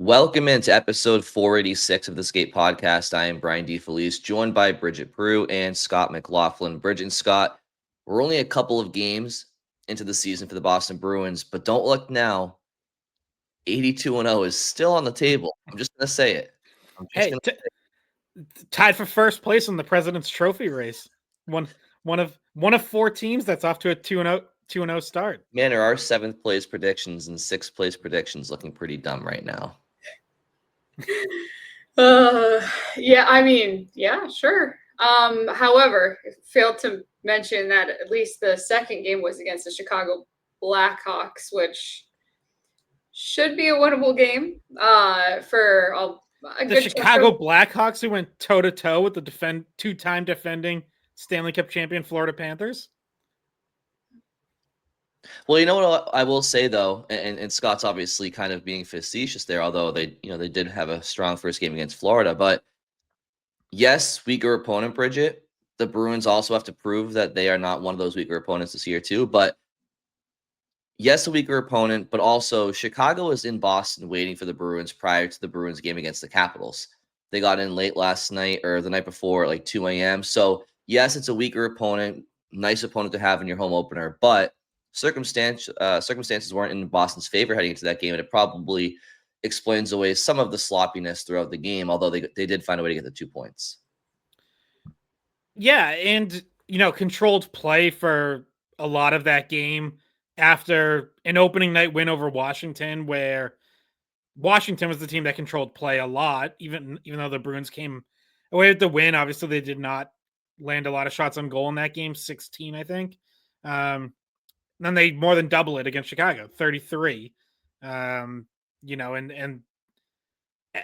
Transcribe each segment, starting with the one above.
Welcome into episode 486 of the Skate Podcast. I am Brian DeFelice, joined by Bridget Prue and Scott McLaughlin. Bridget and Scott, we're only a couple of games into the season for the Boston Bruins, but don't look now. 82-0 is still on the table. I'm just going to say it. Hey, tied for first place in the President's Trophy race. One of four teams that's off to a 2-0 start. Man, there are seventh place predictions and sixth place predictions looking pretty dumb right now. Yeah, sure. However, failed to mention that at least the second game was against the Chicago Blackhawks, which should be a winnable game for a the good Chicago Blackhawks, who went toe-to-toe with the two-time defending Stanley Cup champion Florida Panthers. Well, you know what I will say though, and Scott's obviously kind of being facetious there, although they did have a strong first game against Florida. But yes, weaker opponent, Bridget. The Bruins also have to prove that they are not one of those weaker opponents this year too. But yes, a weaker opponent, but also Chicago was in Boston waiting for the Bruins prior to the Bruins game against the Capitals. They got in late last night or the night before at like 2 a.m. So yes, it's a weaker opponent, nice opponent to have in your home opener, but circumstances weren't in Boston's favor heading into that game, and it probably explains away some of the sloppiness throughout the game, although they did find a way to get the 2 points. Yeah, and controlled play for a lot of that game after an opening night win over Washington, where Washington was the team that controlled play a lot, even though the Bruins came away with the win. Obviously, they did not land a lot of shots on goal in that game, 16, I think. Then they more than double it against Chicago, 33. And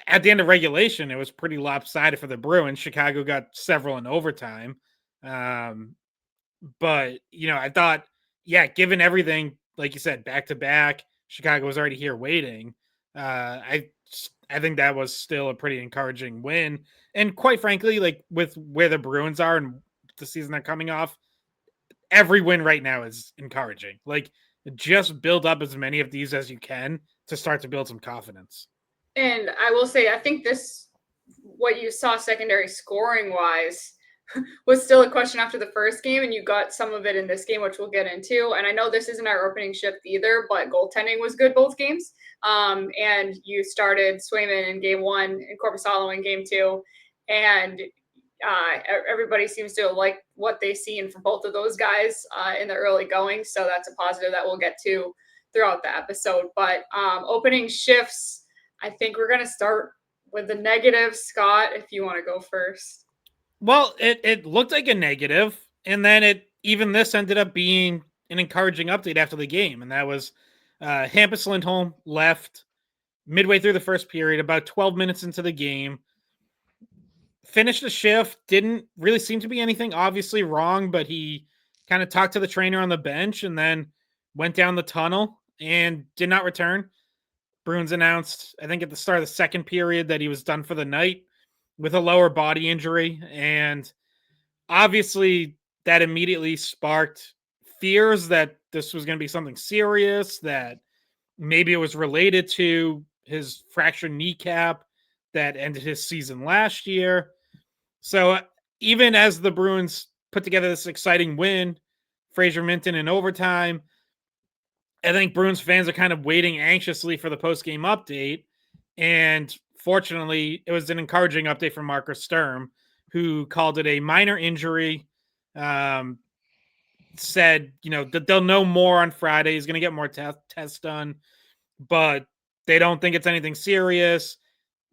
at the end of regulation, it was pretty lopsided for the Bruins. Chicago got several in overtime. But I thought, given everything, like you said, back to back, Chicago was already here waiting. I think that was still a pretty encouraging win. And quite frankly, like with where the Bruins are and the season they're coming off, every win right now is encouraging. Like, just build up as many of these as you can to start to build some confidence. And I will say, I think what you saw secondary scoring wise was still a question after the first game, and you got some of it in this game, which we'll get into. And I know this isn't our opening shift either, but goaltending was good both games. And you started Swayman in game one and Korpisalo in game two. And everybody seems to like what they've seen from both of those guys in the early going. So that's a positive that we'll get to throughout the episode. But opening shifts, I think we're going to start with the negative. Scott, if you want to go first. Well, it looked like a negative, and then this ended up being an encouraging update after the game, and that was Hampus Lindholm left midway through the first period, about 12 minutes into the game. Finished the shift, didn't really seem to be anything obviously wrong, but he kind of talked to the trainer on the bench and then went down the tunnel and did not return. Bruins announced, I think at the start of the second period, that he was done for the night with a lower body injury. And obviously that immediately sparked fears that this was going to be something serious, that maybe it was related to his fractured kneecap that ended his season last year. So even as the Bruins put together this exciting win, Fraser Minten in overtime, I think Bruins fans are kind of waiting anxiously for the post-game update. And fortunately, it was an encouraging update from Marcus Sturm, who called it a minor injury, said, that they'll know more on Friday. He's going to get more tests done, but they don't think it's anything serious.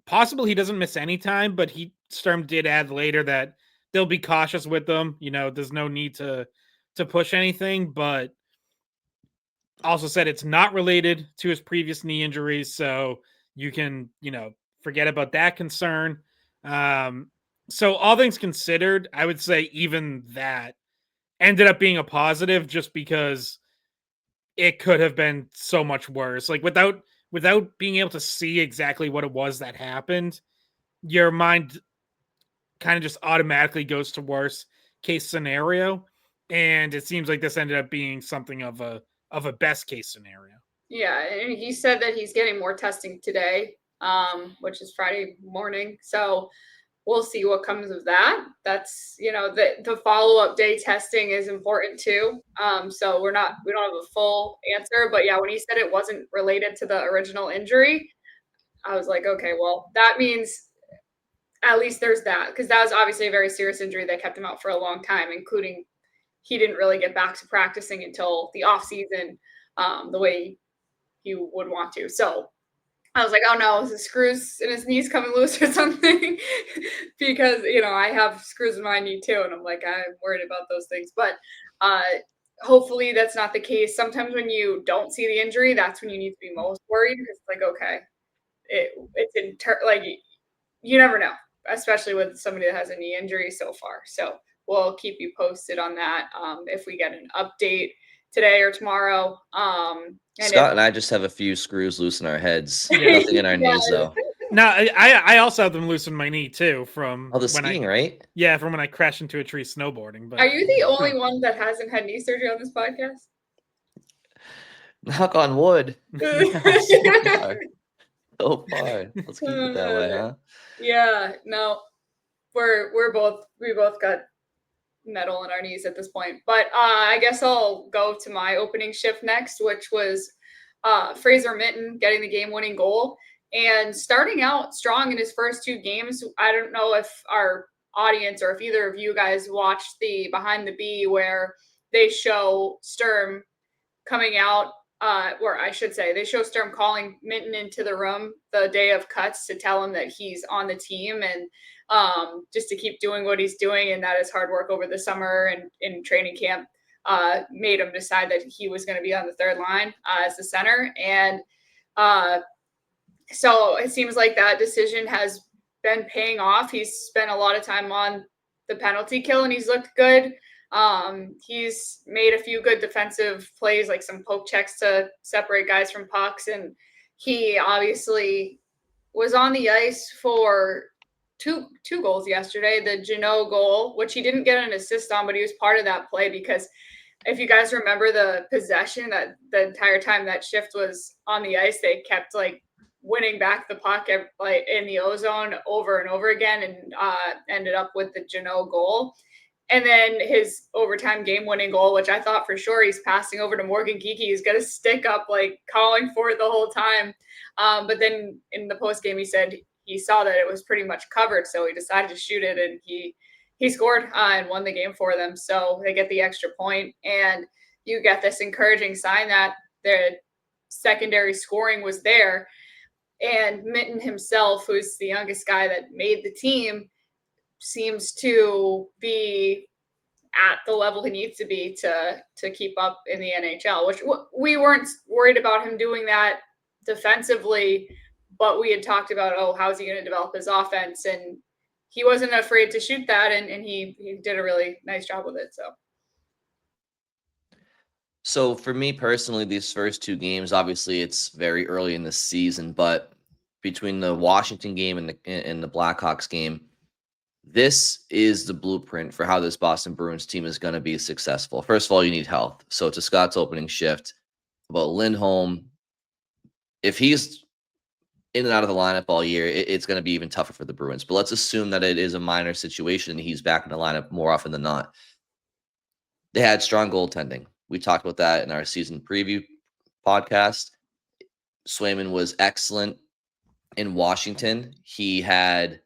Possible he doesn't miss any time, but Sturm did add later that they'll be cautious with them. There's no need to push anything, but also said it's not related to his previous knee injuries, so you can, forget about that concern. So all things considered, I would say even that ended up being a positive, just because it could have been so much worse. Like without being able to see exactly what it was that happened, your mind kind of just automatically goes to worst case scenario. And it seems like this ended up being something of a best case scenario. Yeah, and he said that he's getting more testing today. which is Friday morning. So we'll see what comes of that. That's, the follow-up day testing is important too. So we don't have a full answer, but yeah, when he said it wasn't related to the original injury, I was like, okay, well, that means at least there's that, because that was obviously a very serious injury that kept him out for a long time, including he didn't really get back to practicing until the off season, the way he would want to. So I was like, oh no, is the screws in his knees coming loose or something? Because, I have screws in my knee too. And I'm like, I'm worried about those things. But hopefully that's not the case. Sometimes when you don't see the injury, that's when you need to be most worried, because it's like, okay, you never know, especially with somebody that has a knee injury so far. So we'll keep you posted on that if we get an update today or tomorrow. Scott and I just have a few screws loose in our heads. Nothing in our knees, though. No, I also have them loose in my knee too from the skiing, right? Yeah, from when I crashed into a tree snowboarding. But are you the only one that hasn't had knee surgery on this podcast? Knock on wood. So far. Let's keep it that way, huh? Yeah, no, we both got metal in our knees at this point. But I guess I'll go to my opening shift next, which was Fraser Minten getting the game-winning goal and starting out strong in his first two games. I don't know if our audience or if either of you guys watched the Behind the B where they show Sturm coming out, or I should say, they show Sturm calling Minten into the room the day of cuts to tell him that he's on the team and just to keep doing what he's doing, and that his hard work over the summer and in training camp made him decide that he was going to be on the third line as the center. And so it seems like that decision has been paying off. He's spent a lot of time on the penalty kill and he's looked good. He's made a few good defensive plays, like some poke checks to separate guys from pucks. And he obviously was on the ice for two goals yesterday. The Jeannot goal, which he didn't get an assist on, but he was part of that play, because if you guys remember the possession, that the entire time that shift was on the ice, they kept winning back the puck in the O-zone over and over again, and ended up with the Jeannot goal. And then his overtime game-winning goal, which I thought for sure he's passing over to Morgan Geekie. He's going to stick up, calling for it the whole time. But then in the post-game, he said he saw that it was pretty much covered, so he decided to shoot it, and he scored and won the game for them. So they get the extra point, and you get this encouraging sign that their secondary scoring was there. And Minten himself, who's the youngest guy that made the team, seems to be at the level he needs to be to keep up in the NHL, which we weren't worried about him doing that defensively, but we had talked about, how's he going to develop his offense? And he wasn't afraid to shoot that, and he did a really nice job with it. So for me personally, these first two games, obviously it's very early in the season, but between the Washington game and the Blackhawks game, this is the blueprint for how this Boston Bruins team is going to be successful. First of all, you need health. So to Scott's opening shift about Lindholm, if he's in and out of the lineup all year, it's going to be even tougher for the Bruins. But let's assume that it is a minor situation and he's back in the lineup more often than not. They had strong goaltending. We talked about that in our season preview podcast. Swayman was excellent in Washington. He had,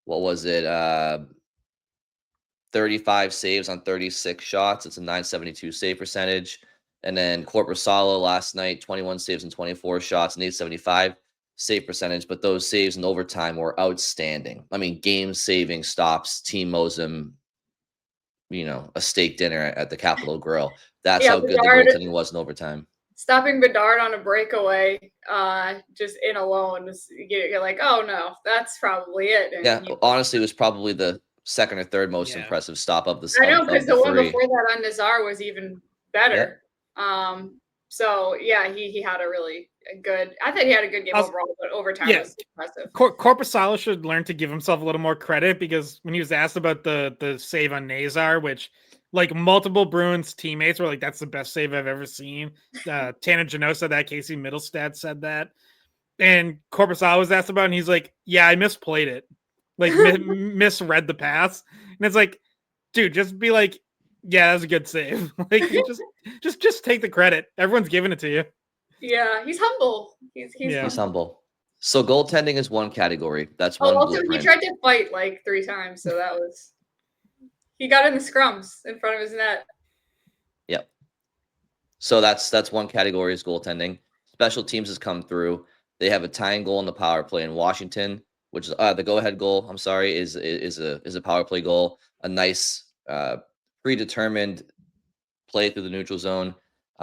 35 saves on 36 shots. It's a .972 save percentage. And then Korpisalo last night, 21 saves and 24 shots, an .875 save percentage. But those saves in overtime were outstanding. I mean, game-saving stops. Team owes him, a steak dinner at the Capitol Grill. That's how good the goaltending was in overtime. Stopping Bedard on a breakaway, just in alone, you're like, oh no, that's probably it. And honestly, it was probably the second or third most impressive stop of the. I know, because the one before that on Nazar was even better. Yep. So yeah, he had a really good. I think he had a good game overall, but overtime was impressive. Korpisalo should learn to give himself a little more credit, because when he was asked about the save on Nazar, which multiple Bruins teammates were that's the best save I've ever seen. Tanner Jeannot said that. Casey Middlestad said that. And Korpisalo was asked about it, and he's like, yeah, I misplayed it. Like, misread the pass. And it's like, dude, just be like, yeah, that was a good save. Like, just take the credit. Everyone's giving it to you. Yeah, he's humble. He's Yeah. He's humble. humble. So goaltending is one category. That's Oh, one also he blueprint. tried to fight like 3 times, so that was he got in the scrums in front of his net. Yep. So that's one category is goaltending. Special teams has come through. They have a tying goal in the power play in Washington, which is the go-ahead goal. I'm sorry, is a power play goal. A nice predetermined play through the neutral zone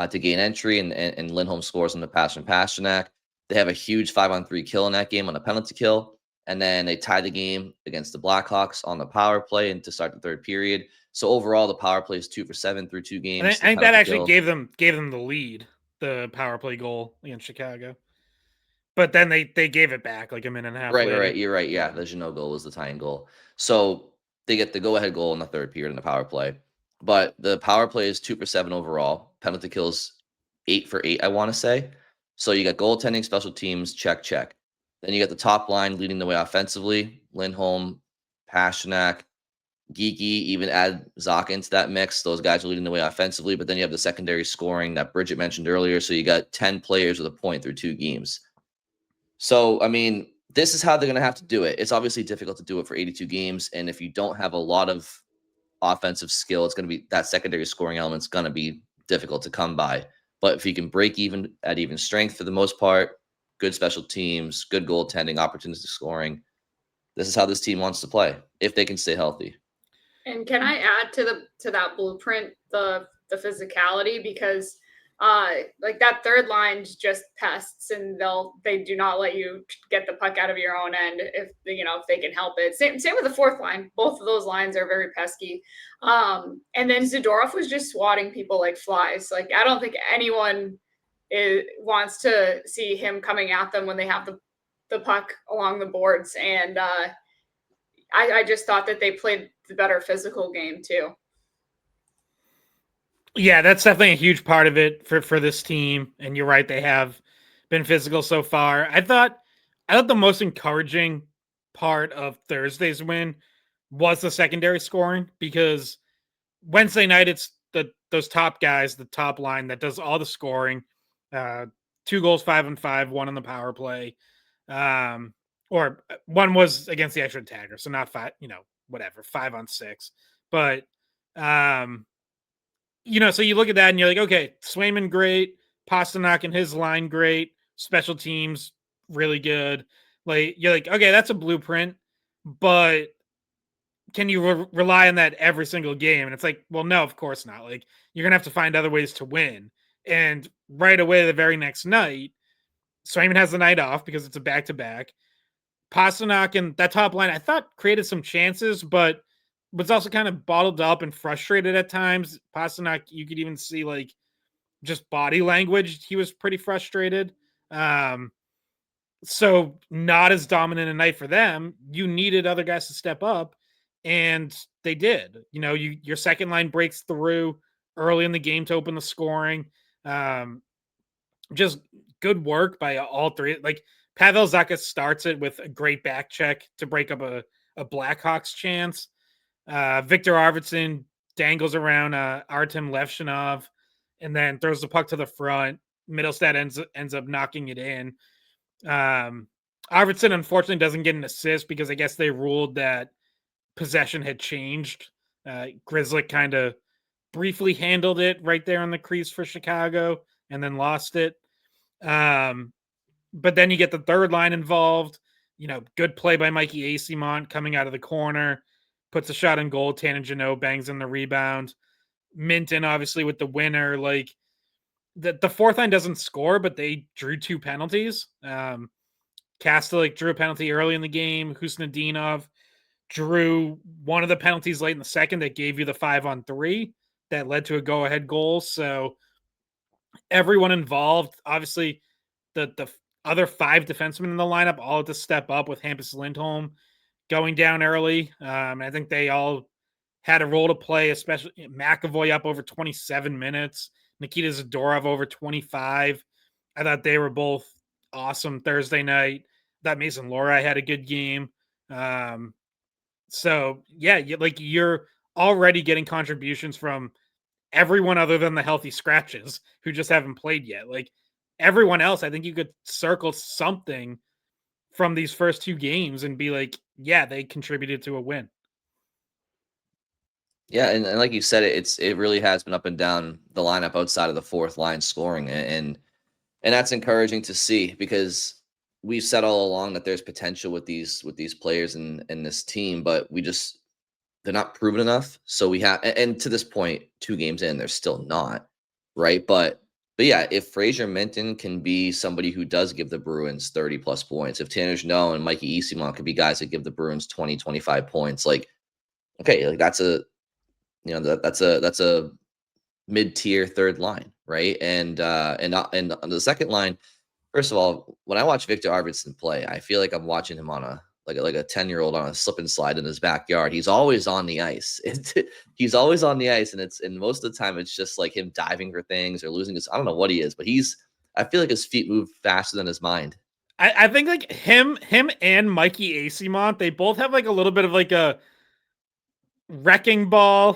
to gain entry, and Lindholm scores on the pass from Pasternak. They have a huge 5-on-3 kill in that game on a penalty kill, and then they tie the game against the Blackhawks on the power play and to start the third period. So overall, the power play is 2 for 7 through 2 games. I think that actually gave them the lead, the power play goal against Chicago. But then they gave it back like a minute and a half later. Right. You're right. Yeah, the Jeannot goal was the tying goal. So they get the go-ahead goal in the third period in the power play. But the power play is 2 for 7 overall. Penalty kills 8 for 8, I want to say. So you got goaltending, special teams, check. Then you got the top line leading the way offensively. Lindholm, Pasternak, Geeky, even add Zaka into that mix. Those guys are leading the way offensively. But then you have the secondary scoring that Bridget mentioned earlier. So you got 10 players with a point through 2 games. So, I mean, this is how they're going to have to do it. It's obviously difficult to do it for 82 games. And if you don't have a lot of offensive skill, it's going to be that secondary scoring element's going to be difficult to come by. But if you can break even at even strength for the most part, good special teams, good goaltending, opportunistic scoring, this is how this team wants to play if they can stay healthy. And can I add to that blueprint the physicality, because like that third line's just pests, and they do not let you get the puck out of your own end if they can help it. Same with the fourth line. Both of those lines are very pesky. And then Zadorov was just swatting people like flies. Like, I don't think anyone wants to see him coming at them when they have the puck along the boards. And I just thought that they played the better physical game too. Yeah, that's definitely a huge part of it for this team. And you're right, they have been physical so far. I thought the most encouraging part of Thursday's win was the secondary scoring, because Wednesday night it's those top guys, the top line that does all the scoring. 2 goals, 5-on-5, 1 on the power play. Or one was against the extra tagger, so not 5, whatever, 5-on-6. But so you look at that and you're like, okay, Swayman great, Pasternak and his line great, special teams really good. Like, you're like, okay, that's a blueprint, but can you rely on that every single game? And it's like, well, no, of course not. Like, you're gonna have to find other ways to win. And right away, the very next night, Swayman has the night off because it's a back-to-back. Pasternak and that top line, I thought, created some chances, but was also kind of bottled up and frustrated at times. Pasternak, you could even see like just body language. He was pretty frustrated. So not as dominant a night for them. You needed other guys to step up, and they did. Your second line breaks through early in the game to open the scoring. Just good work by all three. Like, Pavel Zacha starts it with a great back check to break up a Blackhawks chance. Victor Arvidsson dangles around Artem Levshinov and then throws the puck to the front. Middlestad ends up knocking it in. Arvidsson unfortunately doesn't get an assist because I guess they ruled that possession had changed. Grzelcyk kind of briefly handled it right there on the crease for Chicago and then lost it. But then you get the third line involved. Good play by Mikey Eyssimont coming out of the corner, puts a shot in goal. Tannen Jeannot bangs in the rebound. Minten, obviously, with the winner. Like, the fourth line doesn't score, but they drew 2 penalties. Kastelik drew a penalty early in the game. Husnudinov drew one of the penalties late in the second that gave you the 5-on-3 that led to a go-ahead goal. So everyone involved, obviously, the other 5 defensemen in the lineup all had to step up, with Hampus Lindholm going down early. I think they all had a role to play, especially McAvoy up over 27 minutes, Nikita Zadorov over 25. I thought they were both awesome Thursday night. That Mason Lohrei had a good game. So yeah, you're already getting contributions from everyone other than the healthy scratches who just haven't played yet. Like everyone else, I think you could circle something from these first 2 games and be like, yeah, they contributed to a win. Yeah, and like you said, it really has been up and down the lineup outside of the fourth line scoring, and that's encouraging to see because we've said all along that there's potential with these players in this team, but they're not proven enough. So we have, and to this point, 2 games in, they're still not right. But yeah, if Fraser Minten can be somebody who does give the Bruins 30 plus points, if Tanner Jeannot and Mikey Eyssimont could be guys that give the Bruins 20, 25 points, like okay, like that's a mid-tier third line, right? And on the second line, first of all, when I watch Victor Arvidsson play, I feel like I'm watching him on a 10-year-old on a slip and slide in his backyard. He's always on the ice. He's always on the ice, and most of the time it's just like him diving for things or losing his. I don't know what he is, but I feel like his feet move faster than his mind. I think like him and Mikey Eyssimont, they both have like a little bit of like a wrecking ball.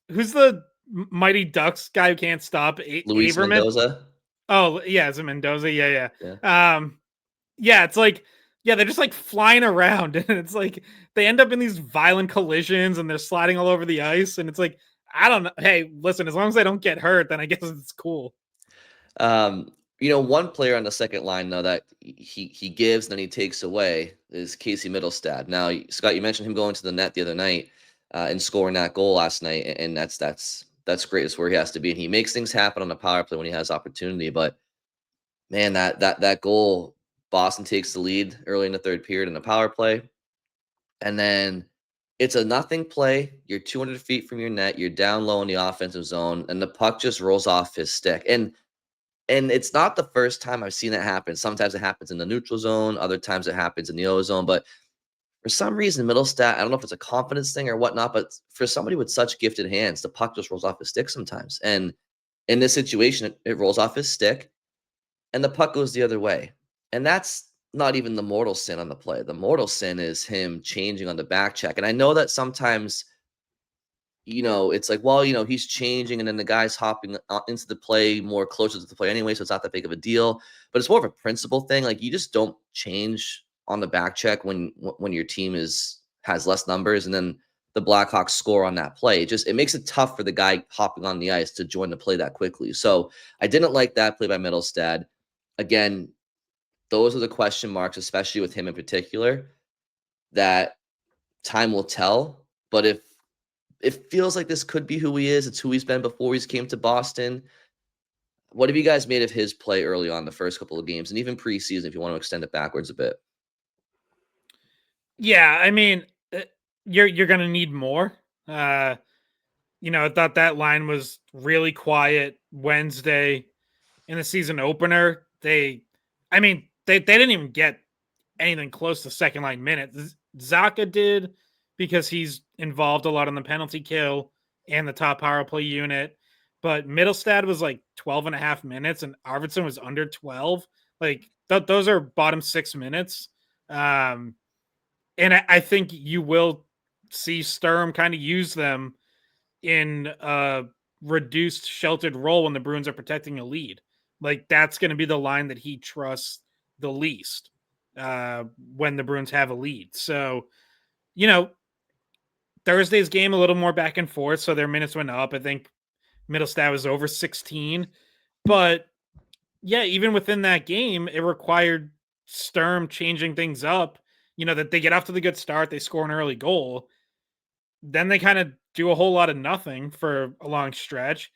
Who's the Mighty Ducks guy who can't stop? Luis Averman? Mendoza. Oh yeah, it's a Mendoza. Yeah. Yeah. Yeah, it's like, yeah, they're just like flying around, and it's like they end up in these violent collisions, and they're sliding all over the ice, and it's like, I don't know. Hey, listen, as long as they don't get hurt, then I guess it's cool. One player on the second line though that he gives, then he takes away is Casey Middlestad. Now, Scott, you mentioned him going to the net the other night and scoring that goal last night, and that's great. It's where he has to be, and he makes things happen on the power play when he has opportunity. But man, that goal, Boston takes the lead early in the third period in the power play, and then it's a nothing play. You're 200 feet from your net. You're down low in the offensive zone, and the puck just rolls off his stick. And it's not the first time I've seen that happen. Sometimes it happens in the neutral zone. Other times it happens in the O zone. But for some reason, Middlestat, I don't know if it's a confidence thing or whatnot, but for somebody with such gifted hands, the puck just rolls off his stick sometimes. And in this situation, it rolls off his stick and the puck goes the other way. And that's not even the mortal sin on the play. The mortal sin is him changing on the back check. And I know that sometimes it's like, well, he's changing and then the guy's hopping into the play more closer to the play anyway, so it's not that big of a deal. But it's more of a principle thing. Like you just don't change on the back check when your team has less numbers and then the Blackhawks score on that play. It makes it tough for the guy hopping on the ice to join the play that quickly. So I didn't like that play by Middlestad. Again, those are the question marks, especially with him in particular, that time will tell. But if it feels like this could be who he is. It's who he's been before he's came to Boston. What have you guys made of his play early on the first couple of games and even preseason if you want to extend it backwards a bit? Yeah, I mean, you're going to need more. I thought that line was really quiet Wednesday in the season opener. They didn't even get anything close to second line minutes. Zacha did because he's involved a lot in the penalty kill and the top power play unit. But Middlestad was like 12 and a half minutes and Arvidsson was under 12. Like those are bottom 6 minutes. And I think you will see Sturm kind of use them in a reduced sheltered role when the Bruins are protecting a lead. Like that's going to be the line that he trusts the least when the Bruins have a lead. So, Thursday's game a little more back and forth, so their minutes went up. I think Middlestad was over 16. But yeah, even within that game, it required Sturm changing things up. That they get off to the good start, they score an early goal. Then they kind of do a whole lot of nothing for a long stretch.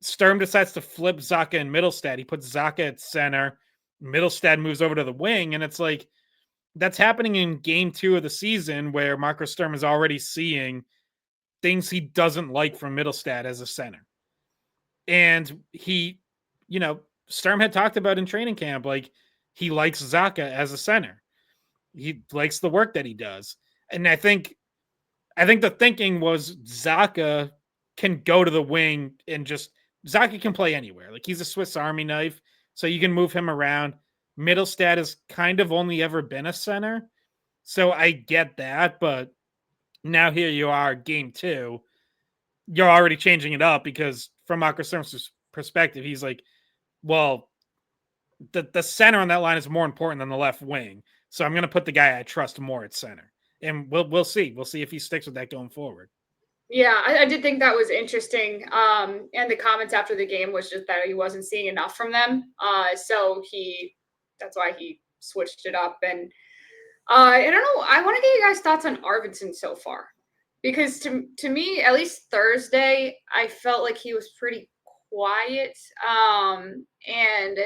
Sturm decides to flip Zacha and Middlestad. He puts Zacha at center. Middlestad moves over to the wing, and it's like that's happening in game 2 of the season where Marcus Sturm is already seeing things he doesn't like from Middlestad as a center. And he, Sturm had talked about in training camp, like he likes Zacha as a center. He likes the work that he does. And I think the thinking was Zacha can go to the wing and Zacha can play anywhere. Like he's a Swiss Army knife, so you can move him around. Middlestat has kind of only ever been a center. So I get that, but now here you are, game 2. You're already changing it up because from Marcus Sturm's perspective, he's like, well, the center on that line is more important than the left wing. So I'm going to put the guy I trust more at center. And we'll see. We'll see if he sticks with that going forward. Yeah, I did think that was interesting. And the comments after the game was just that he wasn't seeing enough from them. So that's why he switched it up. And I don't know. I want to get you guys' thoughts on Arvidsson so far, because to me, at least Thursday, I felt like he was pretty quiet. And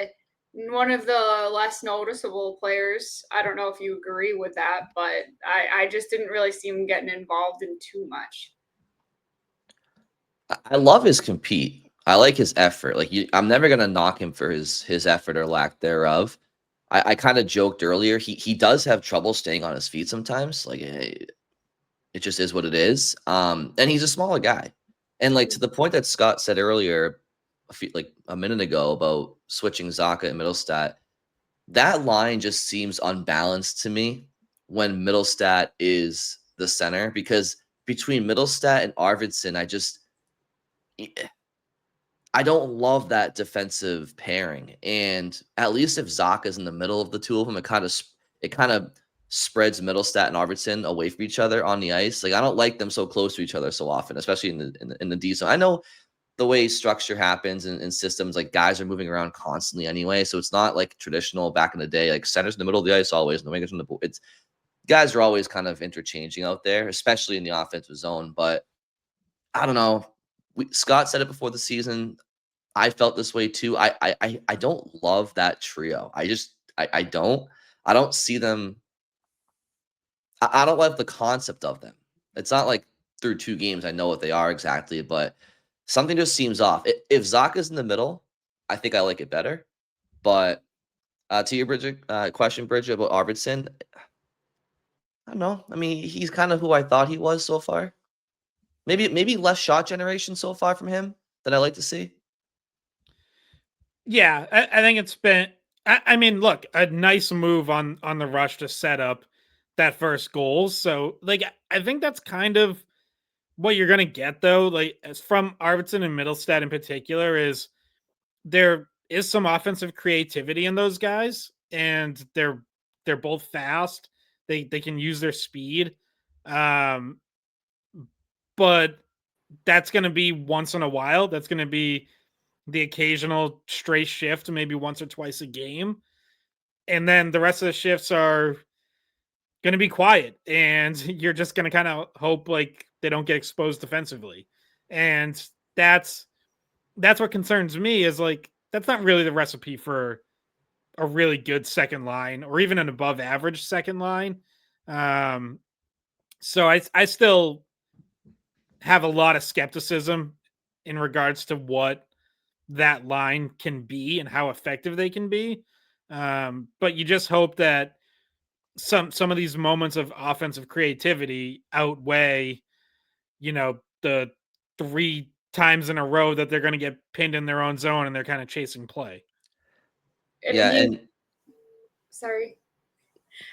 one of the less noticeable players. I don't know if you agree with that, but I just didn't really see him getting involved in too much. I love his compete. I like his effort. Like I'm never gonna knock him for his effort or lack thereof. I kind of joked earlier. He does have trouble staying on his feet sometimes. Like it just is what it is. And he's a smaller guy. And like to the point that Scott said earlier, like a minute ago about switching Zacha and Middlestat, that line just seems unbalanced to me when Middlestat is the center, because between Middlestat and Arvidsson, I don't love that defensive pairing. And at least if Zacha's in the middle of the two of them, it kind of spreads Middlestat and Arvidsson away from each other on the ice. Like I don't like them so close to each other so often, especially in the D zone. I know the way structure happens in systems, like guys are moving around constantly anyway, so it's not like traditional back in the day, like centers in the middle of the ice always, and the wingers in the board. It's guys are always kind of interchanging out there, especially in the offensive zone. But I don't know. Scott said it before the season. I felt this way too. I don't love that trio. I don't see them. I don't love the concept of them. It's not like through 2 games I know what they are exactly, but something just seems off. If Zacha's in the middle, I think I like it better. But to your question, Bridget, about Arvidsson, I don't know. I mean, he's kind of who I thought he was so far. Maybe less shot generation so far from him than I like to see. Yeah, I think it's been. I mean, look, a nice move on the rush to set up that first goal. So, like, I think that's kind of what you're gonna get, though. Like, as from Arvidsson and Middlestat in particular, is there is some offensive creativity in those guys, and they're both fast. They can use their speed, but that's gonna be once in a while. That's gonna be the occasional stray shift, maybe once or twice a game. And then the rest of the shifts are going to be quiet. And you're just going to kind of hope like they don't get exposed defensively. And that's what concerns me, is like, that's not really the recipe for a really good second line or even an above average second line. So I still have a lot of skepticism in regards to what that line can be and how effective they can be. But you just hope that some of these moments of offensive creativity outweigh, the 3 times in a row that they're going to get pinned in their own zone and they're kind of chasing play. Sorry.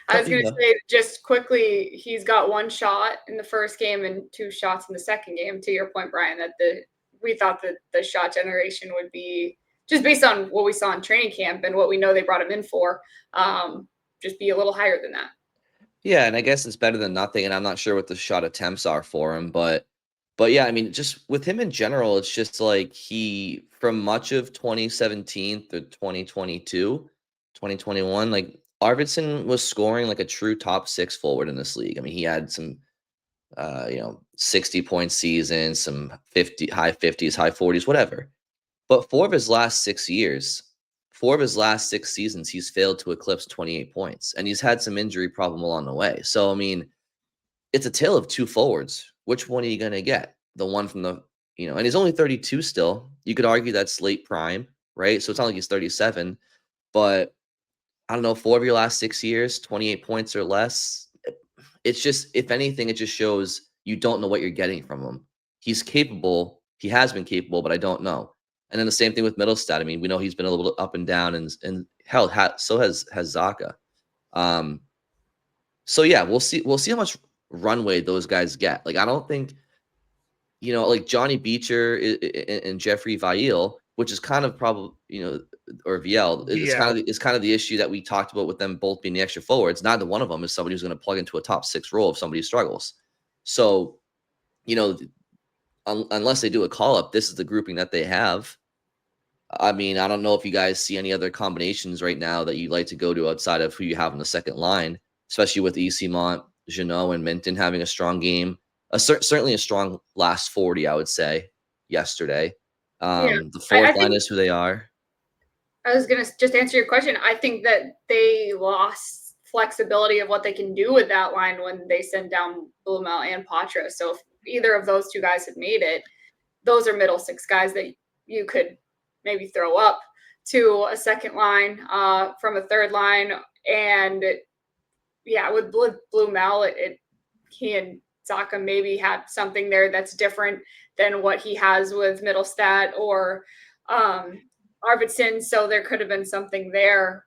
I was going to say just quickly, he's got 1 shot in the first game and 2 shots in the second game. To your point, Brian, that we thought that the shot generation would be, just based on what we saw in training camp and what we know they brought him in for, just be a little higher than that. Yeah, and I guess it's better than nothing. And I'm not sure what the shot attempts are for him, but yeah, I mean, just with him in general, it's just like he, from much of 2017 to 2022, 2021, like Arvidsson was scoring like a true top 6 forward in this league. I mean, he had some 60-point seasons, some high 50s, high 40s, whatever. But 4 of his last 6 seasons, he's failed to eclipse 28 points, and he's had some injury problem along the way. So, I mean, it's a tale of 2 forwards. Which one are you going to get? The one from the, and he's only 32 still. You could argue that's late prime, right? So it's not like he's 37, but I don't know, 4 of your last 6 years, 28 points or less. It's just, if anything, it just shows you don't know what you're getting from him. He's capable. He has been capable, but I don't know. And then the same thing with Middlestat. I mean, we know he's been a little up and down in Hell, so has Zaka. So yeah, we'll see how much runway those guys get. Like I don't think, like Johnny Beecher and Jeffrey Viel, which is kind of probably, or VL, it's kind of the issue that we talked about with them both being the extra forwards. Neither one of them is somebody who's going to plug into a top 6 role if somebody struggles. So, unless they do a call up, this is the grouping that they have. I mean, I don't know if you guys see any other combinations right now that you'd like to go to outside of who you have on the second line, especially with Easymont, Jeannot, and Minten having a strong game. Certainly a strong last 40, I would say, yesterday. The fourth line is who they are. I was going to just answer your question. I think that they lost flexibility of what they can do with that line when they sent down Blumel and Patra. So if either of those two guys had made it, those are middle 6 guys that you could maybe throw up to a second line from a third line. And with Blumel, he and Zaka maybe had something there that's different than what he has with Middlestat or Arvidsson. So there could have been something there.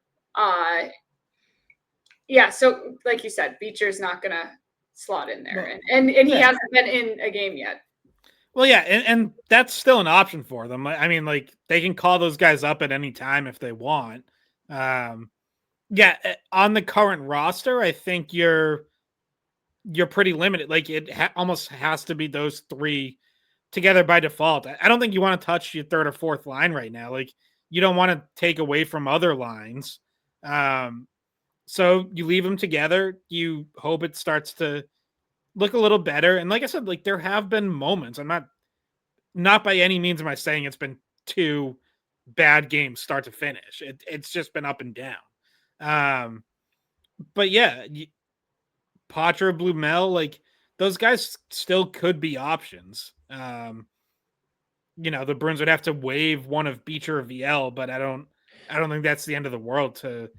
So like you said, Beecher's not going to slot in there. And he hasn't been in a game yet. Well, yeah, and that's still an option for them. I mean, like they can call those guys up at any time if they want. On the current roster, I think you're pretty limited. Like it almost has to be those 3 together by default. I don't think you want to touch your third or fourth line right now. Like you don't want to take away from other lines. So you leave them together. You hope it starts to look a little better. And like I said, like there have been moments. I'm not by any means am I saying it's been 2 bad games start to finish. It's just been up and down. But yeah, Patra, Blumel, like those guys still could be options. The Bruins would have to waive one of Beecher or VL, but I don't think that's the end of the world to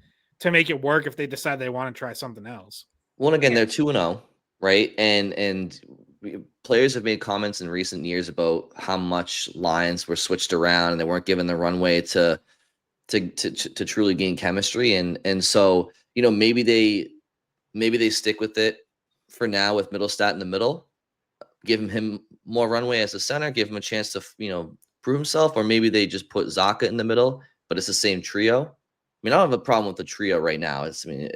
make it work if they decide they want to try something else. Well, again, they're 2-0, right? And players have made comments in recent years about how much lines were switched around and they weren't given the runway to truly gain chemistry. And so, maybe they stick with it for now with Middlestat in the middle, give him more runway as a center, give him a chance to, prove himself, or maybe they just put Zaka in the middle, but it's the same trio. I mean, I don't have a problem with the trio right now.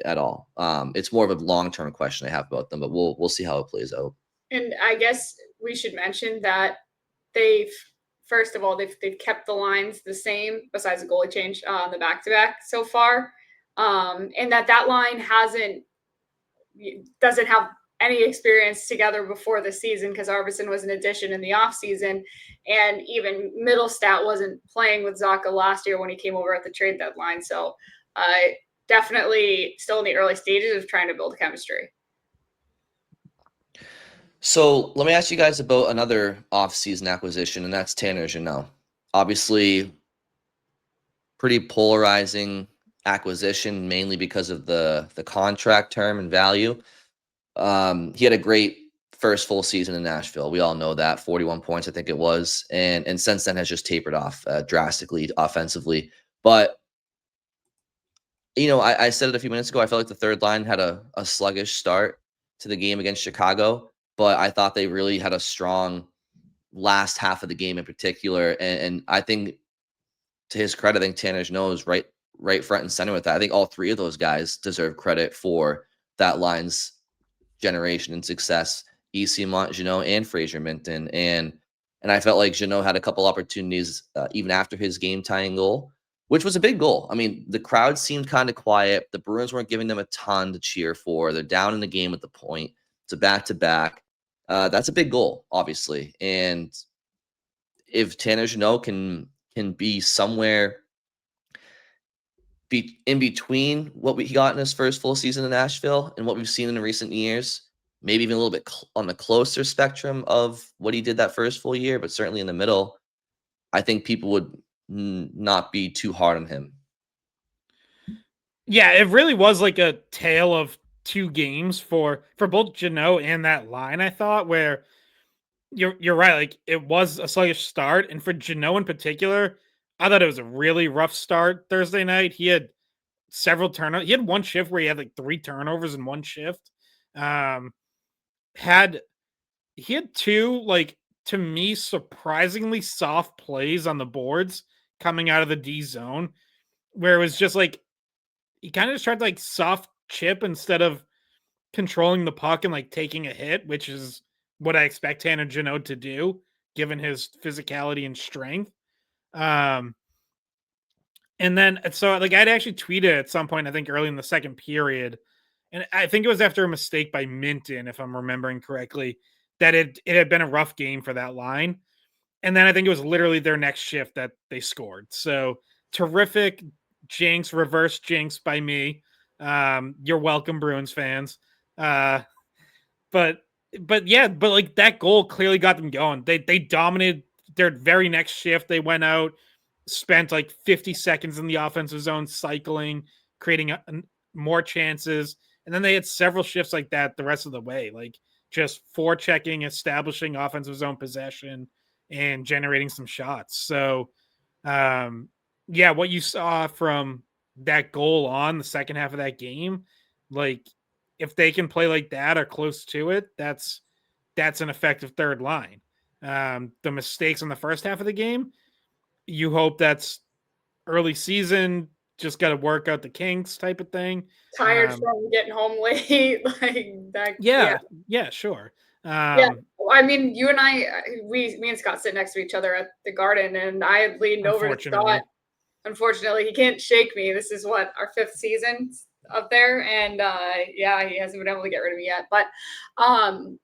At all. It's more of a long-term question I have about them, but we'll see how it plays out. And I guess we should mention that they've kept the lines the same besides the goalie change on the back-to-back so far. And that line doesn't have any experience together before the season because Arvidsson was an addition in the offseason. And even Middlestat wasn't playing with Zaka last year when he came over at the trade deadline. So definitely still in the early stages of trying to build chemistry. So let me ask you guys about another off-season acquisition, and that's Tanner Jeannot. Obviously, pretty polarizing acquisition, mainly because of the contract term and value. He had a great first full season in Nashville. We all know that, 41 points, I think it was, and since then has just tapered off drastically offensively. But I said it a few minutes ago. I felt like the third line had a sluggish start to the game against Chicago, but I thought they really had a strong last half of the game in particular. And I think, to his credit, I think Tanner Jeannot is right front and center with that. I think all 3 of those guys deserve credit for that line's generation and success. Easymont, Jeannot, and Fraser Minten. And I felt like Jeannot had a couple opportunities even after his game-tying goal, which was a big goal. I mean, the crowd seemed kind of quiet. The Bruins weren't giving them a ton to cheer for. They're down in the game at the point. It's a back-to-back. That's a big goal, obviously. And if Tanner Jeannot can be somewhere in between what he got in his first full season in Nashville and what we've seen in recent years, maybe even a little bit on the closer spectrum of what he did that first full year, but certainly in the middle, I think people would not be too hard on him. Yeah, it really was like a tale of 2 games for both Jeannot and that line, I thought, where you're right. Like it was a sluggish start. And for Jeannot in particular, I thought it was a really rough start Thursday night. He had several turnovers. He had one shift where he had like 3 turnovers in one shift. He had 2, like, to me, surprisingly soft plays on the boards coming out of the D zone, where it was just like he kind of just tried to like soft chip instead of controlling the puck and like taking a hit, which is what I expect Tanner Jeannot to do, given his physicality and strength. And then so like I'd actually tweeted at some point, I think early in the second period, and I think it was after a mistake by Minten, if I'm remembering correctly, that it had been a rough game for that line. And then I think it was literally their next shift that they scored. So terrific jinx, reverse jinx by me. You're welcome, Bruins fans. But yeah, but like that goal clearly got them going. They dominated their very next shift. They went out, spent like 50 seconds in the offensive zone cycling, creating more chances. And then they had several shifts like that the rest of the way, like just forechecking, establishing offensive zone possession, and generating some shots. So, yeah, what you saw from that goal on the second half of that game, like if they can play like that or close to it, that's an effective third line. The mistakes in the first half of the game, you hope that's early season, just got to work out the kinks type of thing. Tired from getting home late, like that. Yeah, sure. Yeah, I mean, you and I, me and Scott sit next to each other at the Garden, and I had leaned over to Scott. Unfortunately, he can't shake me. This is what, our 5th season up there, and yeah, he hasn't been able to get rid of me yet. But I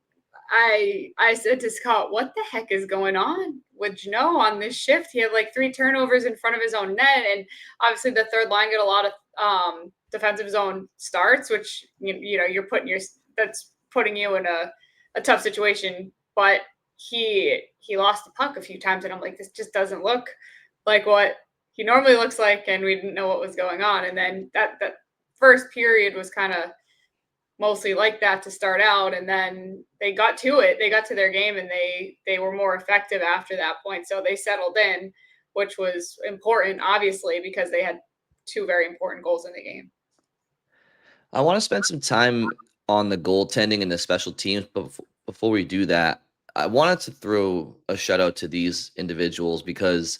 said to Scott, "What the heck is going on with Jeannot on this shift? He had like 3 turnovers in front of his own net, and obviously the third line got a lot of defensive zone starts, which you know you're that's putting you in a tough situation. But he lost the puck a few times, and I'm like, this just doesn't look like what he normally looks like, and we didn't know what was going on. And then that first period was kind of mostly like that to start out, and then they got to it. They got to their game, and they were more effective after that point. So they settled in, which was important, obviously, because they had 2 very important goals in the game. I want to spend some time on the goaltending and the special teams, but before we do that, I wanted to throw a shout out to these individuals because,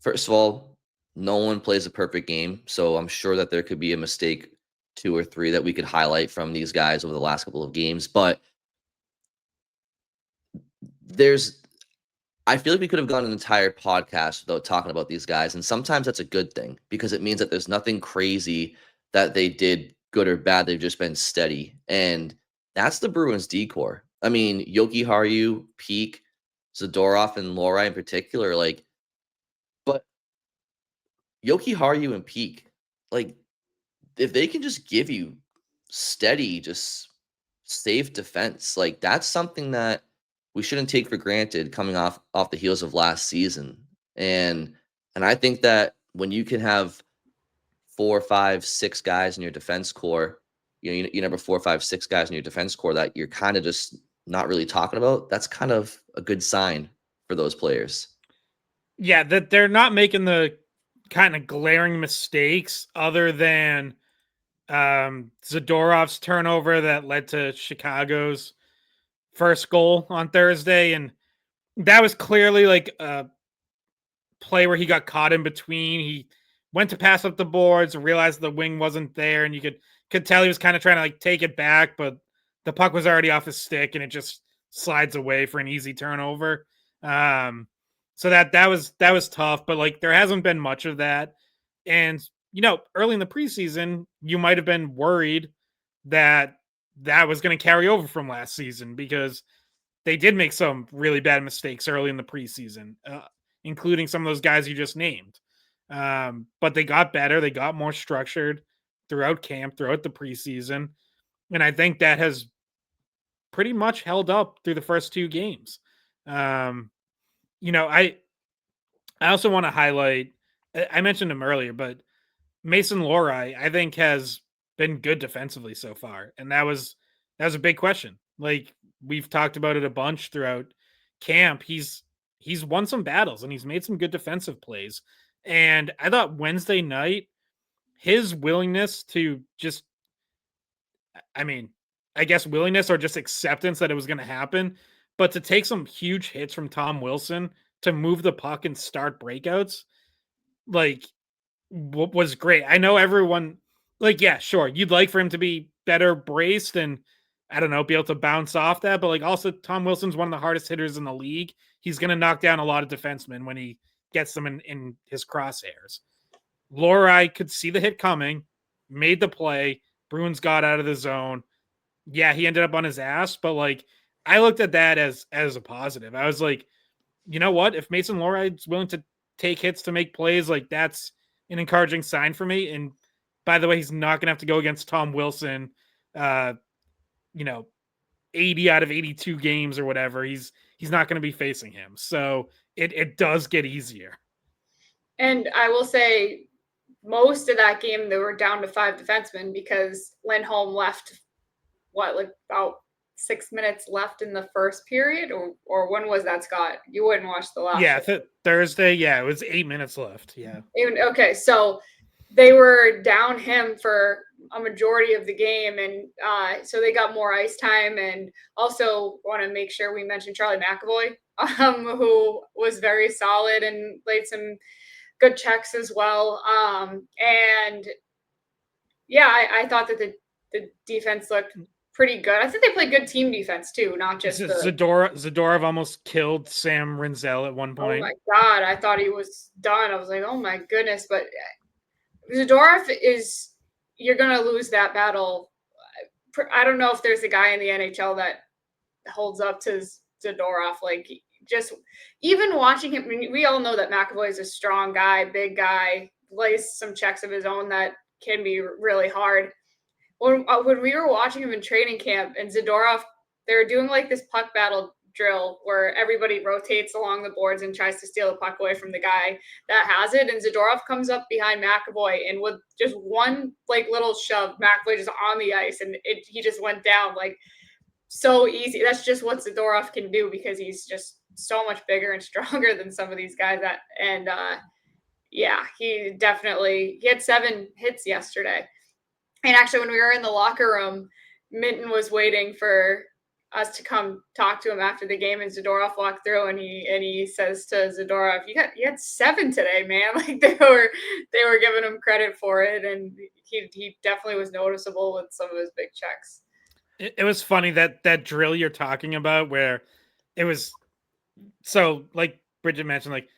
first of all, no one plays a perfect game, so I'm sure that there could be a mistake 2 or 3 that we could highlight from these guys over the last couple of games. But I feel like we could have gone an entire podcast without talking about these guys. And sometimes that's a good thing because it means that there's nothing crazy that they did good or bad. They've just been steady. And that's the Bruins decor. I mean, Yoki Haru, Peak, Zadorov, and Lohrei in particular, like, but Yoki Haru and Peak, like, if they can just give you steady, just safe defense, like that's something that we shouldn't take for granted coming off the heels of last season. And I think that when you can have 4, 5, 6 guys in your defense core, you number 4, 5, 6 guys in your defense core that you're kind of just not really talking about, that's kind of a good sign for those players. Yeah, that they're not making the kind of glaring mistakes other than Zadorov's turnover that led to Chicago's first goal on Thursday. And that was clearly like a play where he got caught in between. He went to pass up the boards, realized the wing wasn't there, and you could tell he was kind of trying to like take it back, but the puck was already off his stick and it just slides away for an easy turnover. So that was tough, but like there hasn't been much of that. And early in the preseason, you might have been worried that was going to carry over from last season because they did make some really bad mistakes early in the preseason, including some of those guys you just named. But they got better. They got more structured throughout camp, throughout the preseason. And I think that has pretty much held up through the first 2 games. I also want to highlight, I mentioned him earlier, but Mason Lohrei, I think, has been good defensively so far. And that was a big question. Like we've talked about it a bunch throughout camp. He's won some battles and he's made some good defensive plays. And I thought Wednesday night, his willingness to just, I mean, I guess willingness or just acceptance that it was going to happen, but to take some huge hits from Tom Wilson to move the puck and start breakouts, like, was great. I know everyone, like, yeah, sure, you'd like for him to be better braced and, I don't know, be able to bounce off that, but like, also Tom Wilson's one of the hardest hitters in the league. He's going to knock down a lot of defensemen when he gets them in his crosshairs. Lohrei could see the hit coming, made the play. Bruins got out of the zone. Yeah, he ended up on his ass, but like, I looked at that as a positive. I was like, you know what? If Mason Lohrei is willing to take hits to make plays, like, that's an encouraging sign for me. And by the way, he's not gonna have to go against Tom Wilson, uh, 80 out of 82 games or whatever. He's not gonna be facing him. So it does get easier. And I will say, most of that game they were down to 5 defensemen because Lindholm left about 6 minutes left in the first period, or when was that, Scott? You wouldn't watch the last. Yeah, Thursday. Yeah, it was 8 minutes left. Yeah. Okay, so they were down him for a majority of the game, and so they got more ice time. And also want to make sure we mention Charlie McAvoy, who was very solid and laid some good checks as well. And yeah, I thought that the defense looked pretty good. I think they played good team defense too, not just Zadorov almost killed Sam Rinzel at one point. Oh my God, I thought he was done. I was like, oh my goodness. But Zadorov you're going to lose that battle. I don't know if there's a guy in the NHL that holds up to Zadorov. Like, just even watching him, I mean, we all know that McAvoy is a strong guy, big guy, lays some checks of his own that can be really hard. When we were watching him in training camp and Zadorov, they were doing like this puck battle drill where everybody rotates along the boards and tries to steal the puck away from the guy that has it. And Zadorov comes up behind McAvoy, and with just one like little shove, McAvoy just on the ice, and he just went down like so easy. That's just what Zadorov can do because he's just so much bigger and stronger than some of these guys. Yeah, he had 7 hits yesterday. And actually, when we were in the locker room, Minten was waiting for us to come talk to him after the game, and Zadorov walked through, and he says to Zadorov, "You had 7 today, man!" Like they were giving him credit for it, and he definitely was noticeable with some of his big checks. It was funny that drill you're talking about, where it was so, like Bridget mentioned, like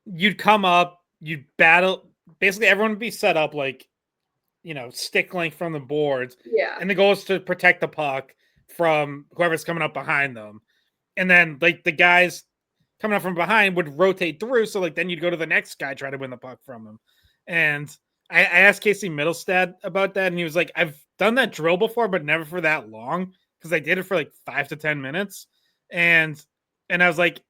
you'd come up, you'd battle. Basically, everyone would be set up like, stick length from the boards. Yeah. And the goal is to protect the puck from whoever's coming up behind them. And then like the guys coming up from behind would rotate through. So like then you'd go to the next guy, try to win the puck from him. And I asked Casey Middlestad about that, and he was like, I've done that drill before, but never for that long, because I did it for like 5 to 10 minutes. And I was like,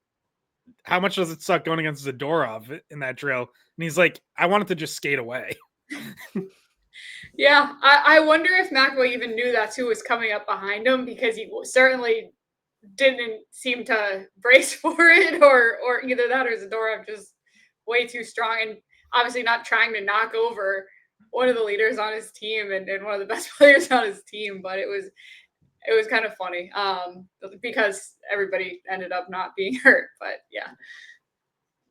how much does it suck going against Zadorov in that drill? And he's like, I wanted to just skate away. Yeah, I wonder if McAvoy even knew that's who was coming up behind him, because he certainly didn't seem to brace for it, or either that or Zadorov just way too strong and obviously not trying to knock over one of the leaders on his team and one of the best players on his team. But it was kind of funny because everybody ended up not being hurt. But yeah.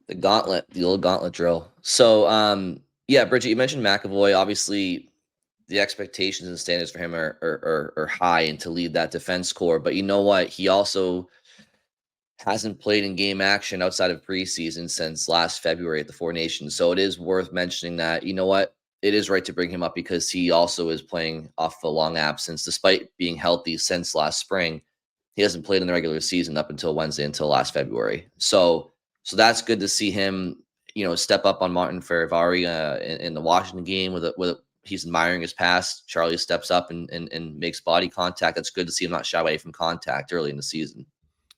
The old gauntlet drill. So, yeah, Bridget, you mentioned McAvoy. Obviously, the expectations and standards for him are high, and to lead that defense core. But you know what? He also hasn't played in game action outside of preseason since last February at the Four Nations. So it is worth mentioning that, you know what? It is right to bring him up because he also is playing off a long absence. Despite being healthy since last spring, he hasn't played in the regular season up until Wednesday, until last February. So that's good to see him, step up on Martin Ferravari in the Washington game with he's admiring his pass. Charlie steps up and makes body contact. That's good to see him not shy away from contact early in the season.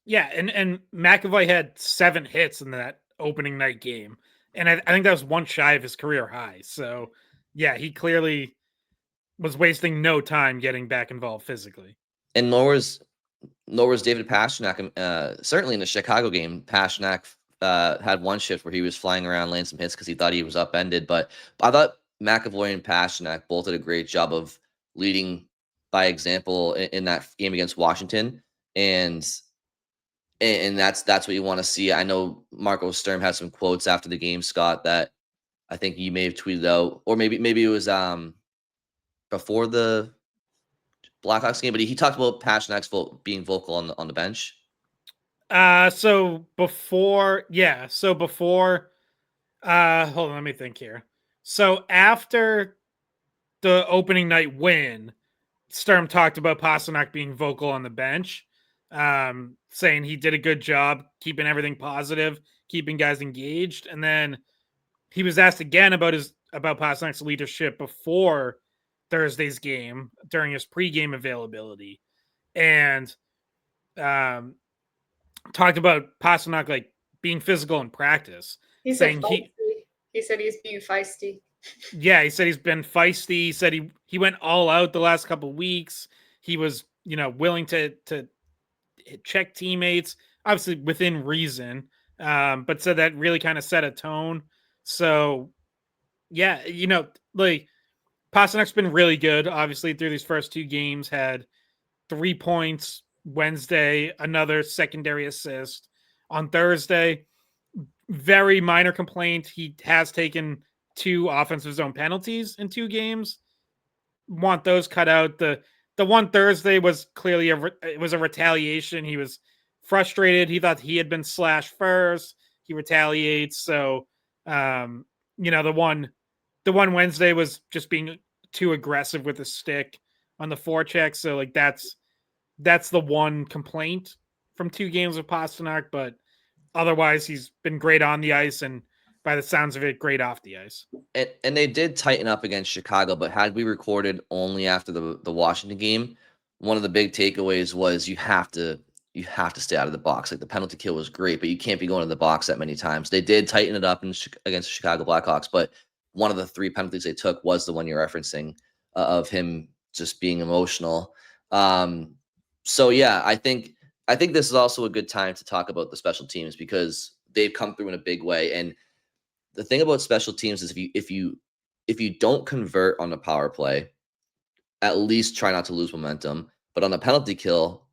Yeah, and McAvoy had 7 hits in that opening night game, and I think that was one shy of his career high. So, yeah, he clearly was wasting no time getting back involved physically. And Norris David Pastrnak, certainly in the Chicago game, Pastrnak had one shift where he was flying around laying some hits because he thought he was upended. But I thought McAvoy and Pasternak both did a great job of leading by example in that game against Washington, and that's what you want to see. I know Marco Sturm had some quotes after the game, Scott, that I think you may have tweeted out, or maybe it was before the Blackhawks game, but he talked about Pasternak's being vocal on the bench. So before hold on, let me think here. So after the opening night win, Sturm talked about Pasternak being vocal on the bench, saying he did a good job keeping everything positive, keeping guys engaged, and then he was asked again about Pasternak's leadership before Thursday's game during his pregame availability, and talked about Pasternak like being physical in practice. He said he said he's being feisty. Yeah, he said he's been feisty. He said he went all out the last couple of weeks. He was, willing to check teammates, obviously within reason, but said that really kind of set a tone. So, yeah, like Pasternak's been really good, obviously, through these first two games. Had 3 points Wednesday, another secondary assist on Thursday. Very minor complaint. He has taken 2 offensive zone penalties in 2 games. Want those cut out. The one Thursday was clearly it was a retaliation. He was frustrated. He thought he had been slashed first. He retaliates. So, the one Wednesday was just being too aggressive with the stick on the forecheck. So, like that's the one complaint from 2 games of Pasternak, but otherwise he's been great on the ice and by the sounds of it, great off the ice. And they did tighten up against Chicago, but had we recorded only after the Washington game, one of the big takeaways was you have to stay out of the box. Like the penalty kill was great, but you can't be going to the box that many times. They did tighten it up against the Chicago Blackhawks, but one of the 3 penalties they took was the one you're referencing of him just being emotional. So yeah, I think this is also a good time to talk about the special teams because they've come through in a big way. And the thing about special teams is if you don't convert on the power play, at least try not to lose momentum. But on a penalty kill,